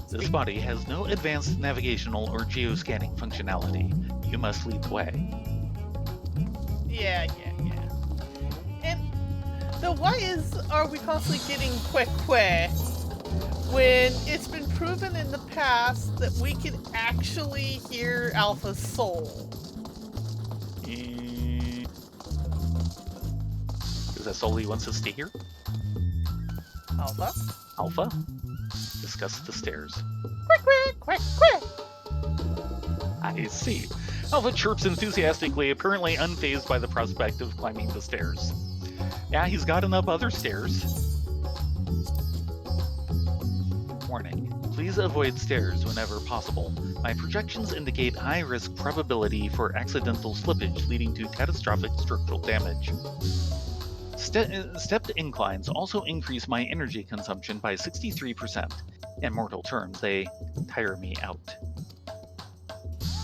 This body has no advanced navigational or geoscanning functionality. You must lead the way. Yeah. And then why are we constantly getting quick when it's been proven in the past that we can actually hear Alpha's soul? Is that all he wants us to hear? Alpha? Alpha? Discuss the stairs. Quick! I see. Alpha chirps enthusiastically, apparently unfazed by the prospect of climbing the stairs. Yeah, he's gotten up other stairs. Warning. Please avoid stairs whenever possible. My projections indicate high risk probability for accidental slippage leading to catastrophic structural damage. Stepped inclines also increase my energy consumption by 63%. In mortal terms, they tire me out.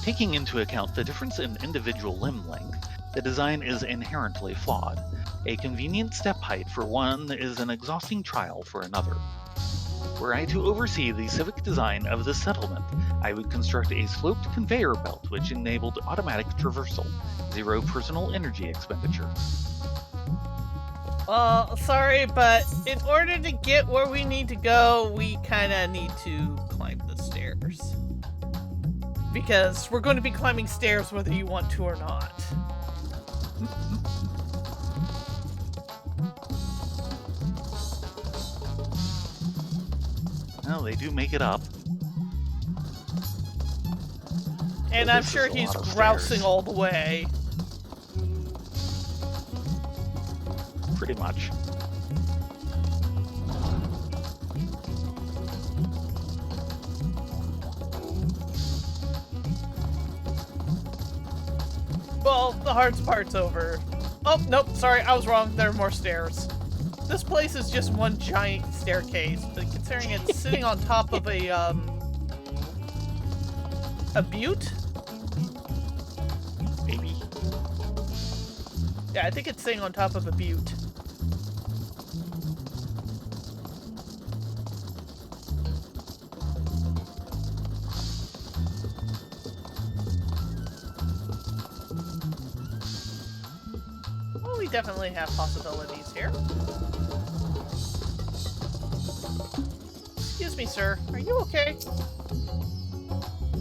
Taking into account the difference in individual limb length, the design is inherently flawed. A convenient step height for one is an exhausting trial for another. Were I to oversee the civic design of this settlement, I would construct a sloped conveyor belt which enabled automatic traversal, zero personal energy expenditure. Sorry, but in order to get where we need to go, we kinda need to climb the stairs. Because we're going to be climbing stairs whether you want to or not. Well, they do make it up. And But I'm this sure is a he's lot of grousing stairs. all the way. Pretty much. Well, the hardest part's over. Oh, nope, sorry, I was wrong. There are more stairs. This place is just one giant staircase, but considering it's sitting on top of a butte? Maybe. Yeah, I think it's sitting on top of a butte. Well, we definitely have possibilities here. Excuse me, sir. Are you okay?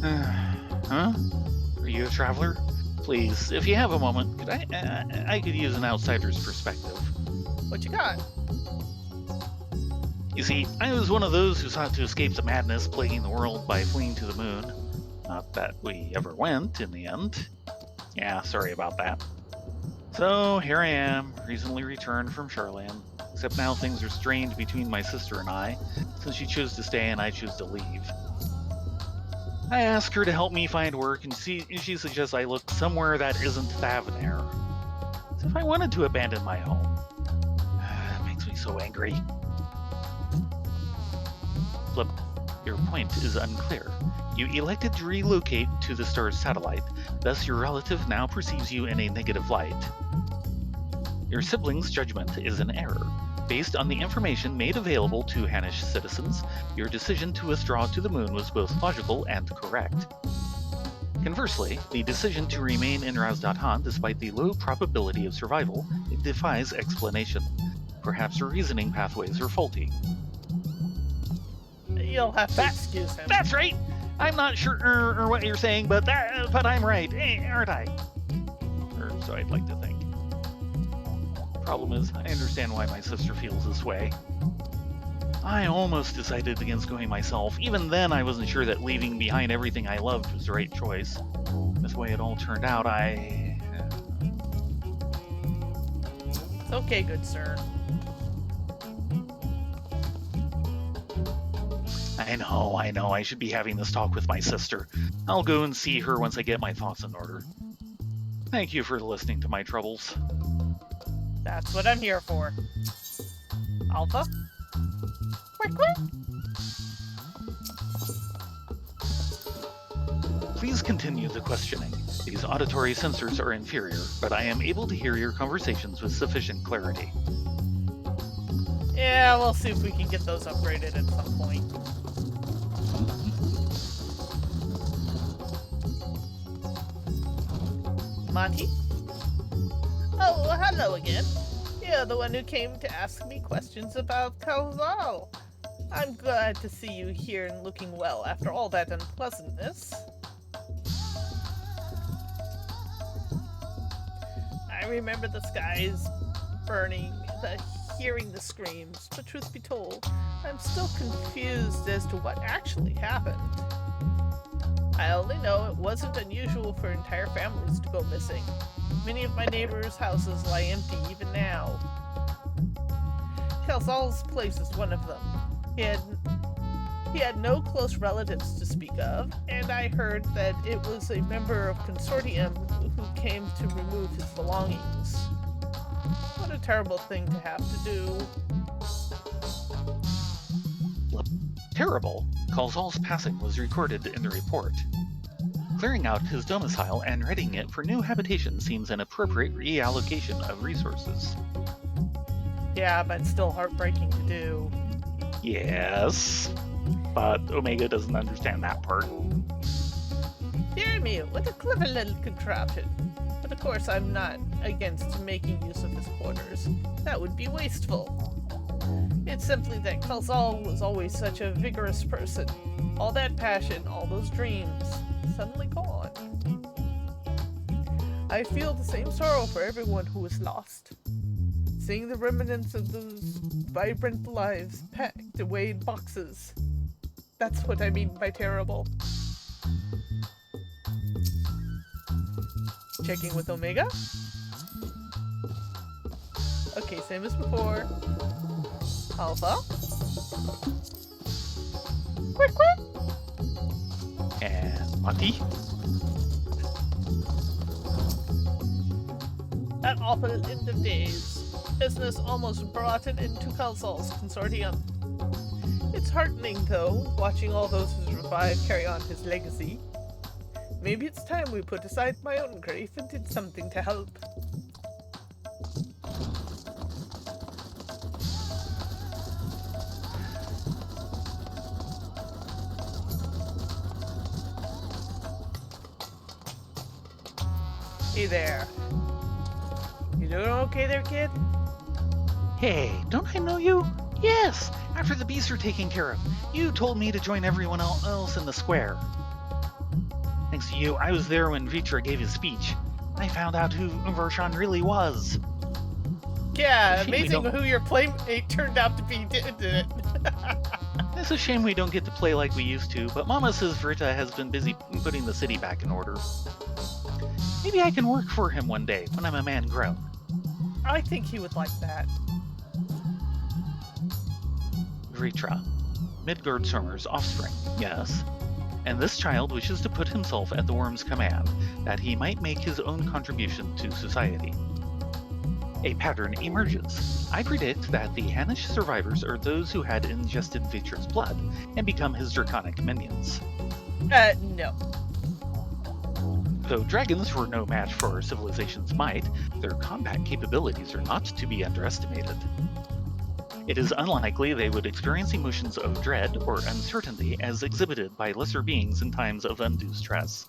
Huh? Are you a traveler? Please, if you have a moment, could I could use an outsider's perspective. What you got? You see, I was one of those who sought to escape the madness plaguing the world by fleeing to the moon. Not that we ever went, in the end. Yeah, sorry about that. So, here I am, recently returned from Charlan, except now things are strained between my sister and I, since she chose to stay and I choose to leave. I ask her to help me find work, and she suggests I look somewhere that isn't Thavnair. As if I wanted to abandon my home. That makes me so angry. Flip, your point is unclear. You elected to relocate to the star's satellite, thus your relative now perceives you in a negative light. Your sibling's judgment is an error. Based on the information made available to Hanish citizens, your decision to withdraw to the moon was both logical and correct. Conversely, the decision to remain in Raz.Han despite the low probability of survival defies explanation. Perhaps your reasoning pathways are faulty. You'll have to excuse him. That's right! I'm not sure what you're saying, but I'm right, aren't I? Or so I'd like to think. Problem is, I understand why my sister feels this way. I almost decided against going myself. Even then, I wasn't sure that leaving behind everything I loved was the right choice. This way it all turned out, It's okay, good sir. I know. I should be having this talk with my sister. I'll go and see her once I get my thoughts in order. Thank you for listening to my troubles. That's what I'm here for. Alpha? Quick, quick! Please continue the questioning. These auditory sensors are inferior, but I am able to hear your conversations with sufficient clarity. Yeah, we'll see if we can get those upgraded at some point. Monty? Oh, hello again. You're the one who came to ask me questions about Kalzal. I'm glad to see you here and looking well after all that unpleasantness. I remember the skies burning, hearing the screams, but truth be told, I'm still confused as to what actually happened. I only know it wasn't unusual for entire families to go missing. Many of my neighbors' houses lie empty even now. Kalzal's place is one of them. He had no close relatives to speak of, and I heard that it was a member of Consortium who came to remove his belongings. What a terrible thing to have to do. Terrible. Kalzal's passing was recorded in the report. Clearing out his domicile and readying it for new habitation seems an appropriate reallocation of resources. Yeah, but still heartbreaking to do. Yes, but Omega doesn't understand that part. Dear me, what a clever little contraption. But of course I'm not against making use of his quarters. That would be wasteful. It's simply that Kalzal was always such a vigorous person. All that passion, all those dreams, suddenly gone. I feel the same sorrow for everyone who was lost. Seeing the remnants of those vibrant lives packed away in boxes. That's what I mean by terrible. Checking with Omega. Okay, same as before. Alpha. Quick, quick! And Monty? That awful end of days. Business almost brought it into Kalzal's Consortium. It's heartening, though, watching all those who survived carry on his legacy. Maybe it's time we put aside my own grief and did something to help. Hey there. You doing okay there, kid? Hey, don't I know you? Yes! After the beasts are taken care of, you told me to join everyone else in the square. Thanks to you, I was there when Vitra gave his speech. I found out who Vershan really was. Yeah, amazing who your playmate turned out to be, didn't it? It's a shame we don't get to play like we used to, but Mama says Vrita has been busy putting the city back in order. Maybe I can work for him one day when I'm a man grown. I think he would like that. Vritra, Midgardsormr's offspring, yes. And this child wishes to put himself at the worm's command, that he might make his own contribution to society. A pattern emerges. I predict that the Hanish survivors are those who had ingested Vritra's blood and become his draconic minions. No. Though dragons were no match for our civilization's might, their combat capabilities are not to be underestimated. It is unlikely they would experience emotions of dread or uncertainty as exhibited by lesser beings in times of undue stress.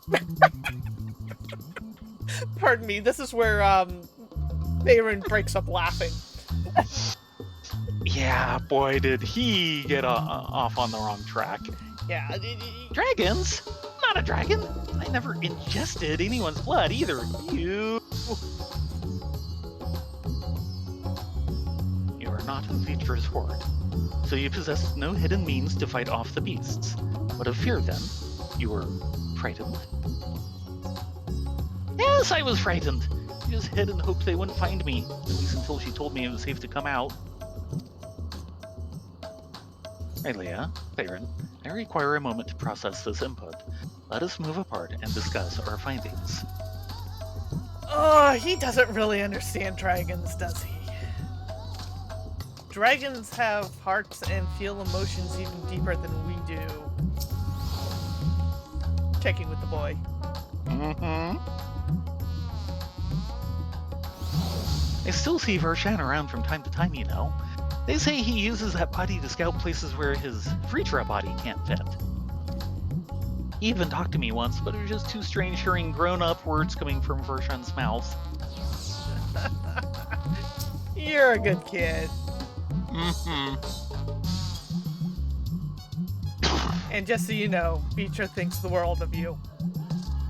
Pardon me, this is where, Thayrin breaks up laughing. Yeah, boy, did he get off on the wrong track. Yeah. Dragons? I'm not a dragon. I never ingested anyone's blood either. You are not of Vritra's horde, so you possess no hidden means to fight off the beasts. What of fear, then? You were frightened? Yes, I was frightened. I just hid and hoped they wouldn't find me, at least until she told me it was safe to come out. Rylea, Thayrin, I require a moment to process this input. Let us move apart and discuss our findings. Oh, he doesn't really understand dragons, does he? Dragons have hearts and feel emotions even deeper than we do. Checking with the boy. Mm-hmm. I still see Vershan around from time to time, you know. They say he uses that body to scout places where his Vritra body can't fit. He even talked to me once, but it was just too strange hearing grown-up words coming from Vershan's mouth. You're a good kid. Mm-hmm. And just so you know, Vritra thinks the world of you.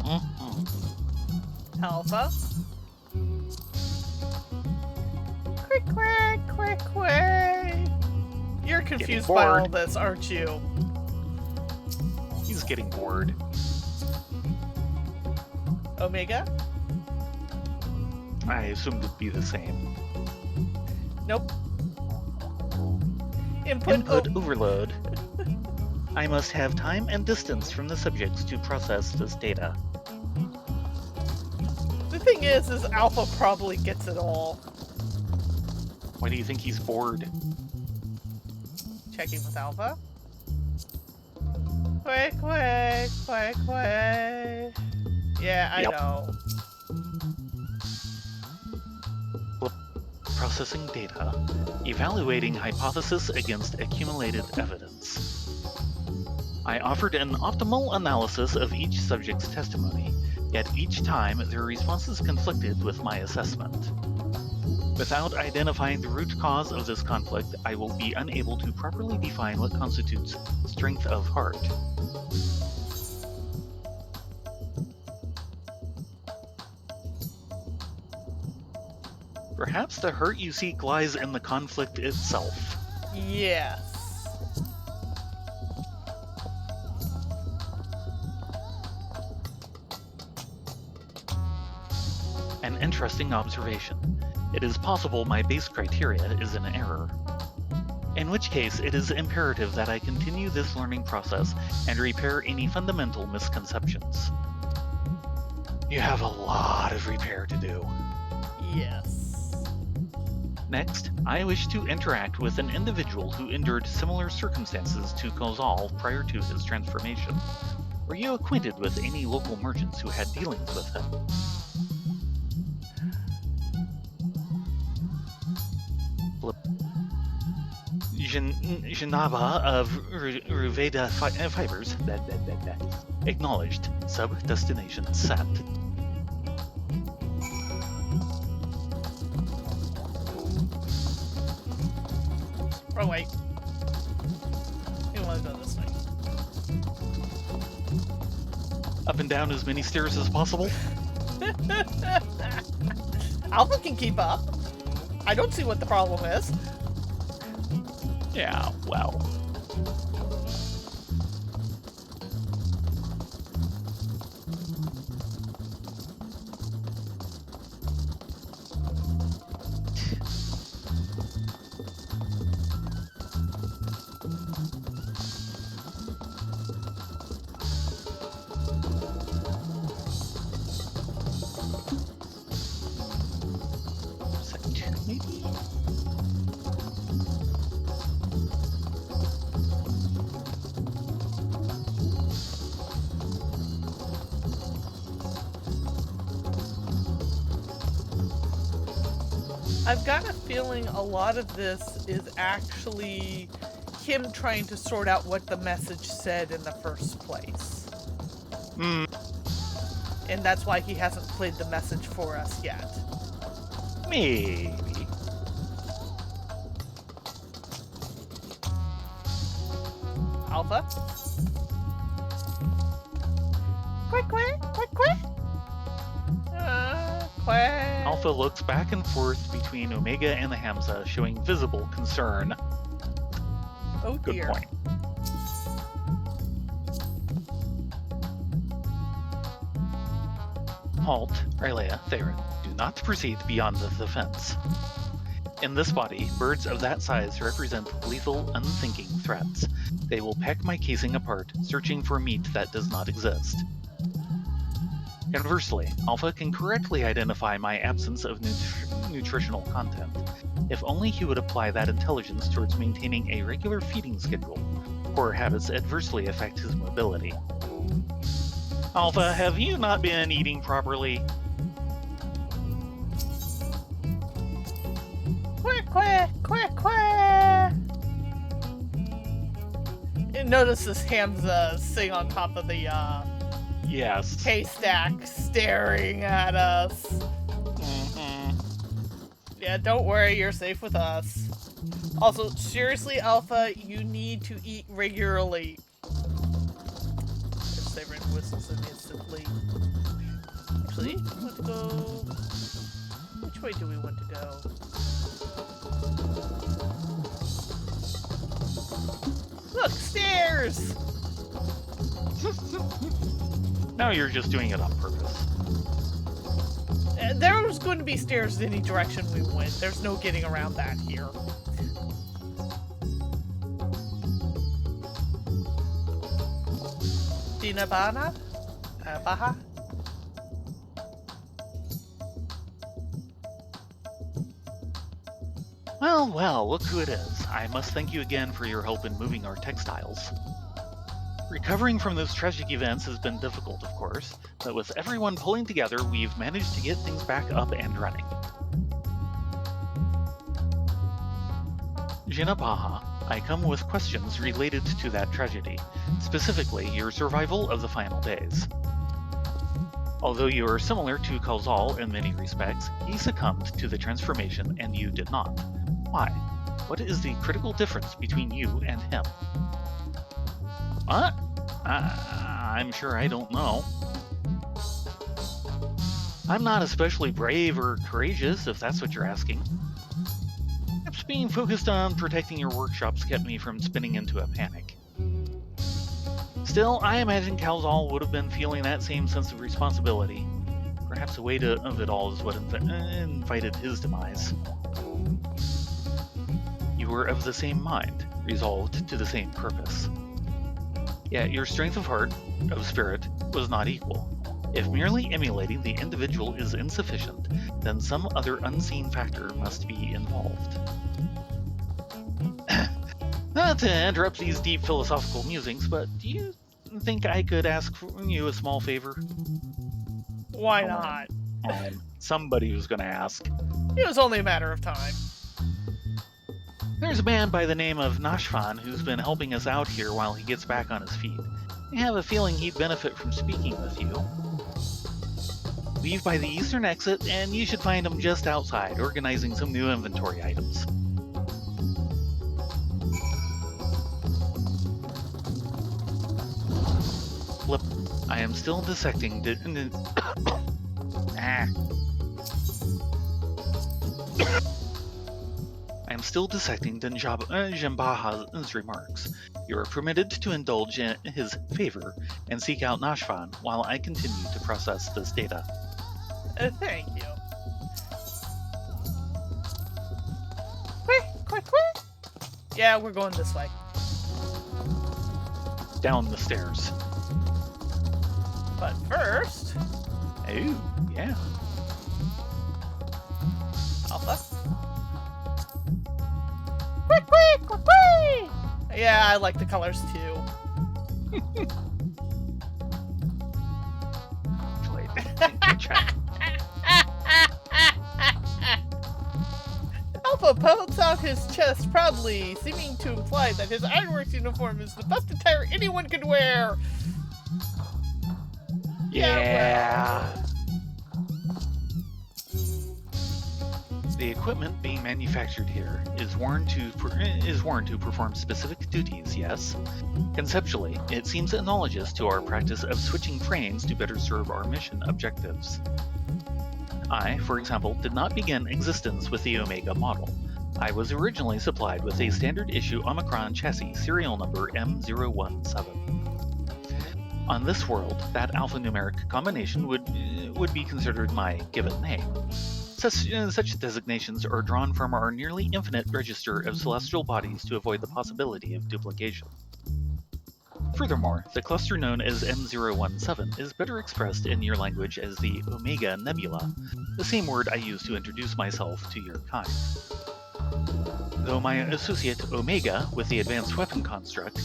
Mm-hmm. Alpha? Quick, quick, quick, quick. You're confused by all bored. this, aren't you? He's getting bored. Omega? I assumed it'd be the same. Nope. Input overload. I must have time and distance from the subjects to process this data. The thing is Alpha probably gets it all. Why do you think he's bored? Checking with Alpha. Quick, quick, quick, quick. Yeah, I know. Processing data. Evaluating hypothesis against accumulated evidence. I offered an optimal analysis of each subject's testimony, yet each time their responses conflicted with my assessment. Without identifying the root cause of this conflict, I will be unable to properly define what constitutes strength of heart. Perhaps the hurt you seek lies in the conflict itself. Yes. An interesting observation. It is possible my base criteria is in error. In which case, it is imperative that I continue this learning process and repair any fundamental misconceptions. You have a lot of repair to do. Yes. Next, I wish to interact with an individual who endured similar circumstances to Kozal prior to his transformation. Were you acquainted with any local merchants who had dealings with him? Janaba of Ruveda Fibers, acknowledged. Sub-destination set. Oh, wait. You want to go this way. Up and down as many stairs as possible. Alpha can keep up. I don't see what the problem is. Yeah, well. I've got a feeling a lot of this is actually him trying to sort out what the message said in the first place. Hmm, And that's why he hasn't played the message for us yet. maybe. Alpha? Quick, quick, quick, quick! Quick. Alpha looks back and forth between Omega and the Hamza, showing visible concern. Oh Good dear. point. Halt, Rylea, Thayrin. Do not proceed beyond the fence. In this body, birds of that size represent lethal, unthinking threats. They will peck my casing apart, searching for meat that does not exist. Conversely, Alpha can correctly identify my absence of nutritional content. If only he would apply that intelligence towards maintaining a regular feeding schedule. Poor habits adversely affect his mobility. Alpha, have you not been eating properly? Quick, quick, quick, quick! And notice this Hamza sitting on top of the Yes. haystack, staring at us. Mhm. Yeah, don't worry, you're safe with us. Also, seriously, Alpha, you need to eat regularly. There's Thayrin whistles instantly. Actually, let's go. Which way do we want to go? Look, stairs! Now you're just doing it on purpose. There was going to be stairs any direction we went. There's no getting around that here. Dinabana? Baha? Well, well, look who it is. I must thank you again for your help in moving our textiles. Recovering from those tragic events has been difficult, of course, but with everyone pulling together, we've managed to get things back up and running. Jinabaha, I come with questions related to that tragedy, specifically your survival of the final days. Although you are similar to Kalzal in many respects, he succumbed to the transformation and you did not. Why? What is the critical difference between you and him? What? I'm sure I don't know. I'm not especially brave or courageous, if that's what you're asking. Perhaps being focused on protecting your workshops kept me from spinning into a panic. Still, I imagine Kalzal would have been feeling that same sense of responsibility. Perhaps the weight of it all is what invited his demise. You were of the same mind, resolved to the same purpose. Yet your strength of heart, of spirit, was not equal. If merely emulating the individual is insufficient, then some other unseen factor must be involved. Not to interrupt these deep philosophical musings, but do you think I could ask you a small favor? Why not? Somebody was going to ask. It was only a matter of time. There's a man by the name of Nashvan who's been helping us out here while he gets back on his feet. I have a feeling he'd benefit from speaking with you. Leave by the eastern exit, and you should find him just outside, organizing some new inventory items. Flip. I am still dissecting I am still dissecting Jimbaha's remarks. You are permitted to indulge in his favor and seek out Nashvan while I continue to process this data. Thank you. Quick, quick, quick! Yeah, we're going this way. Down the stairs. But first... Oh, yeah. Alpha? Quick, quick, quick, quick! Yeah, I like the colors too. Alpha pokes out his chest proudly, seeming to imply that his Ironworks uniform is the best attire anyone can wear. Yeah. The equipment being manufactured here is worn to perform specific duties, yes? Conceptually, it seems analogous to our practice of switching frames to better serve our mission objectives. I, for example, did not begin existence with the Omega model. I was originally supplied with a standard issue Omicron chassis serial number M017. On this world, that alphanumeric combination would be considered my given name. Such designations are drawn from our nearly infinite register of celestial bodies to avoid the possibility of duplication. Furthermore, the cluster known as M017 is better expressed in your language as the Omega Nebula, the same word I use to introduce myself to your kind. Though my associate Omega with the advanced weapon construct,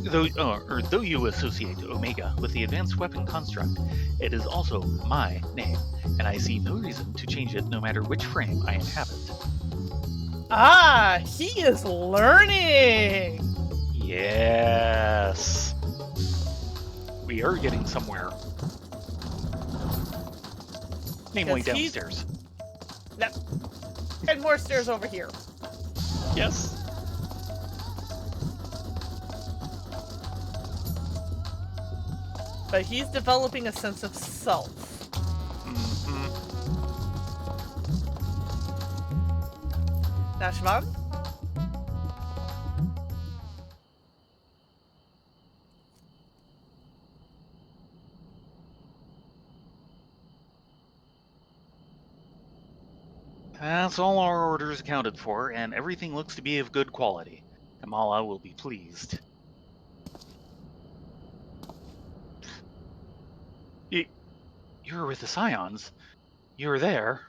though you associate Omega with the advanced weapon construct, it is also my name, and I see no reason to change it no matter which frame I inhabit. Ah, he is learning! Yes. We are getting somewhere. Namely downstairs. No. And more stairs over here. Yes. But he's developing a sense of self. Mm-hmm. Now, Siobhan? That's all our orders accounted for, and everything looks to be of good quality. Kamala will be pleased. You were with the Scions. You were there.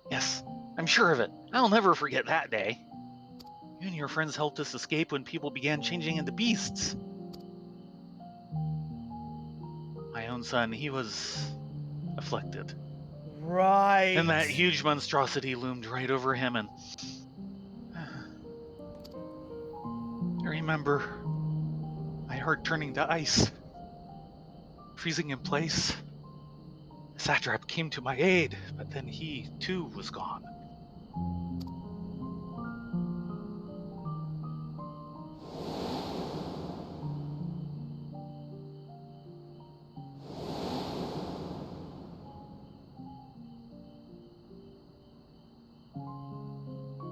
Yes, I'm sure of it. I'll never forget that day. You and your friends helped us escape when people began changing into beasts. My own son, he was afflicted. Right. And that huge monstrosity loomed right over him, and I remember my heart turning to ice, freezing in place. The satrap came to my aid, but then he, too, was gone.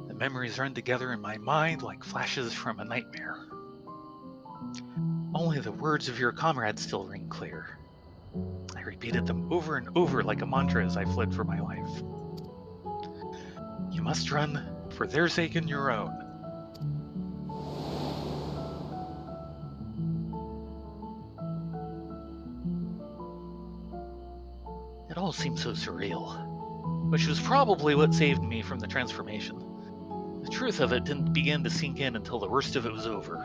The memories run together in my mind like flashes from a nightmare. Only the words of your comrade still ring clear. I repeated them over and over like a mantra as I fled for my life. You must run for their sake and your own. It all seemed so surreal, which was probably what saved me from the transformation. The truth of it didn't begin to sink in until the worst of it was over.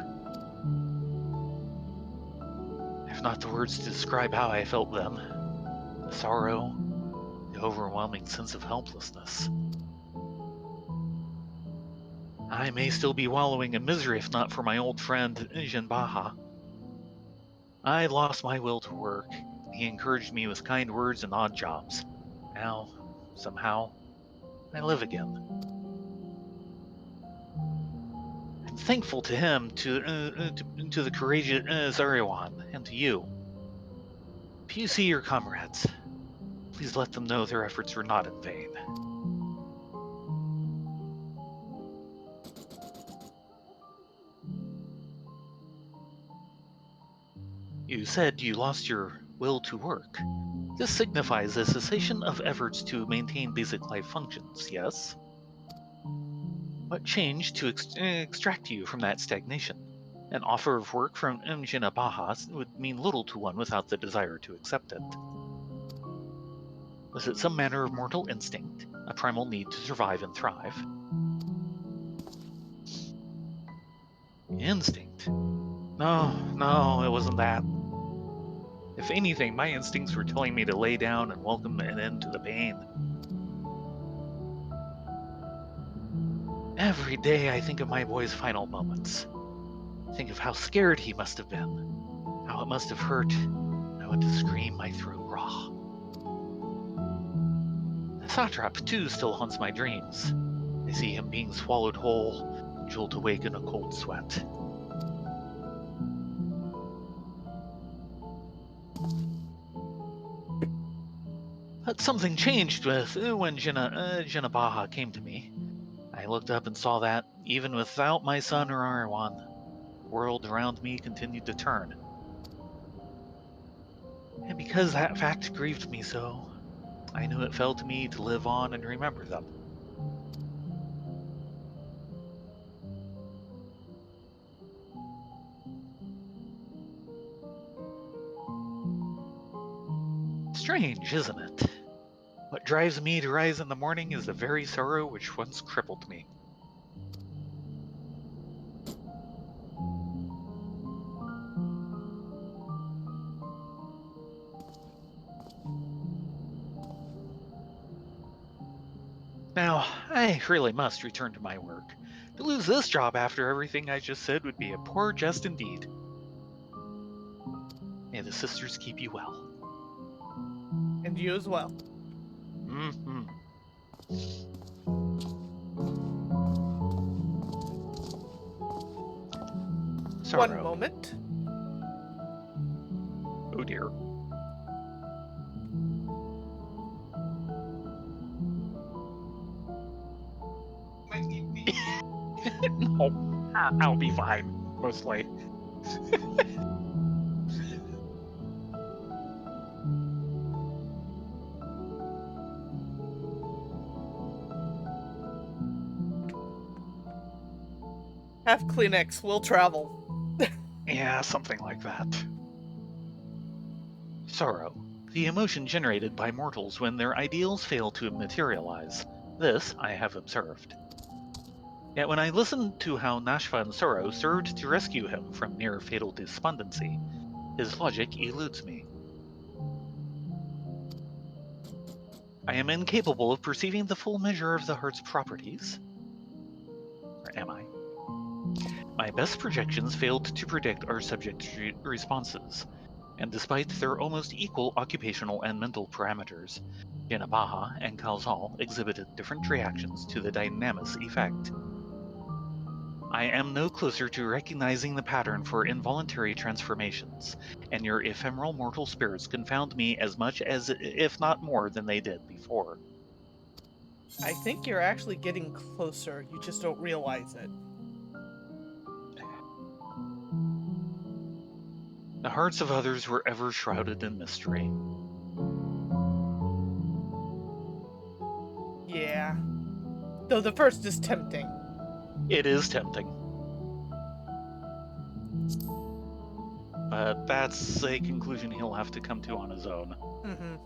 I've not the words to describe how I felt then. The sorrow, the overwhelming sense of helplessness. I may still be wallowing in misery if not for my old friend Jinbaha. I lost my will to work, and he encouraged me with kind words and odd jobs. Now, somehow, I live again. I'm thankful to him, to the courageous Zariwan, and to you. If you see your comrades, please let them know their efforts were not in vain. You said you lost your will to work. This signifies a cessation of efforts to maintain basic life functions, yes? What changed to extract you from that stagnation? An offer of work from Mjinabaha would mean little to one without the desire to accept it. Was it some manner of mortal instinct, a primal need to survive and thrive? Instinct? No, it wasn't that. If anything, my instincts were telling me to lay down and welcome an end to the pain. Every day I think of my boy's final moments. Think of how scared he must have been, how it must have hurt. I want to scream my throat raw. The satrap, too, still haunts my dreams. I see him being swallowed whole, jolt awake in a cold sweat. But something changed when Jinabaha came to me. I looked up and saw that, even without my son or Arwan, the world around me continued to turn. And because that fact grieved me so, I knew it fell to me to live on and remember them. Strange, isn't it? What drives me to rise in the morning is the very sorrow which once crippled me. Now, I really must return to my work. To lose this job after everything I just said would be a poor jest indeed. May the sisters keep you well. And you as well. Mm-hmm. Sorrow. One moment. Oh dear. No, I'll be fine, mostly. Have Kleenex, we'll travel. Yeah, something like that. Sorrow. The emotion generated by mortals when their ideals fail to materialize. This I have observed. Yet when I listen to how Nashvan Sorrow served to rescue him from near-fatal despondency, his logic eludes me. I am incapable of perceiving the full measure of the heart's properties. Or am I? My best projections failed to predict our subject's responses, and despite their almost equal occupational and mental parameters, Jinabaha and Kalzal exhibited different reactions to the dynamis effect. I am no closer to recognizing the pattern for involuntary transformations, and your ephemeral mortal spirits confound me as much as, if not more, than they did before. I think you're actually getting closer, you just don't realize it. The hearts of others were ever shrouded in mystery. Yeah. Though the first is tempting. It is tempting. But that's a conclusion he'll have to come to on his own. Mm-hmm.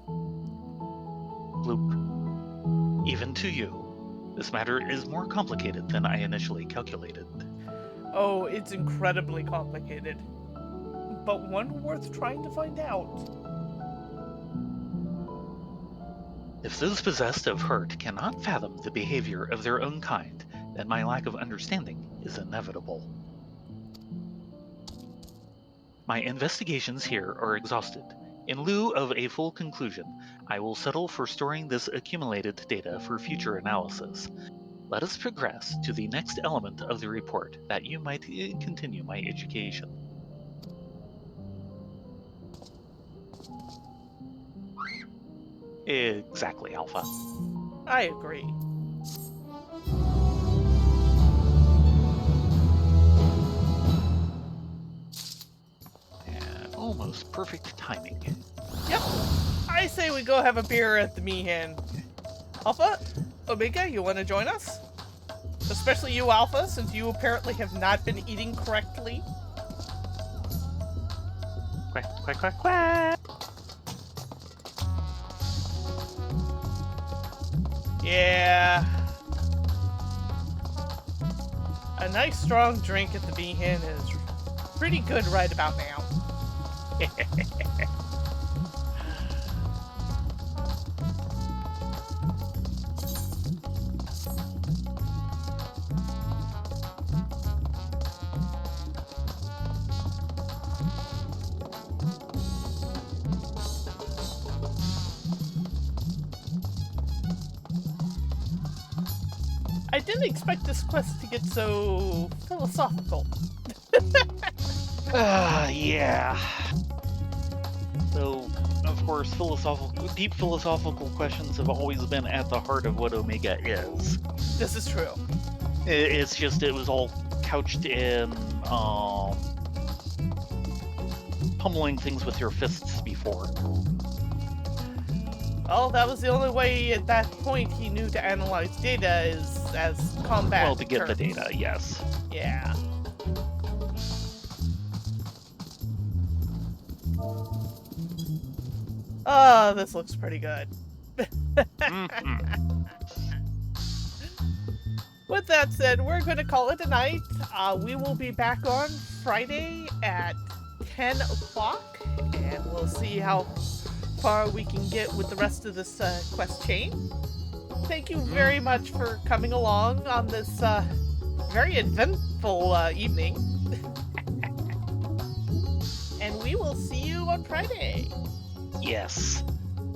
Bloop. Even to you, this matter is more complicated than I initially calculated. Oh, it's incredibly complicated. But one worth trying to find out. If those possessed of hurt cannot fathom the behavior of their own kind, then my lack of understanding is inevitable. My investigations here are exhausted. In lieu of a full conclusion, I will settle for storing this accumulated data for future analysis. Let us progress to the next element of the report, that you might continue my education. Exactly, Alpha. I agree. And almost perfect timing. Yep. I say we go have a beer at the Meehan. Alpha? Omega, you want to join us? Especially you, Alpha, since you apparently have not been eating correctly. Quack, quack, quack, quack! Yeah. A nice strong drink at the Meehan is pretty good right about now. I didn't expect this quest to get so philosophical. Yeah. Though, of course, deep philosophical questions have always been at the heart of what Omega is. This is true. It's just it was all couched in pummeling things with your fists before. Well, that was the only way at that point he knew to analyze data is as combat. Well, to get the terms. data, yes. Yeah. Oh, this looks pretty good. Mhm. With that said, we're going to call it a night. We will be back on Friday at 10 o'clock, and we'll see how far we can get with the rest of this quest chain. Thank you very much for coming along on this very eventful evening. And we will see you on Friday. Yes.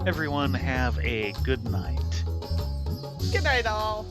Everyone have a good night. Good night, all.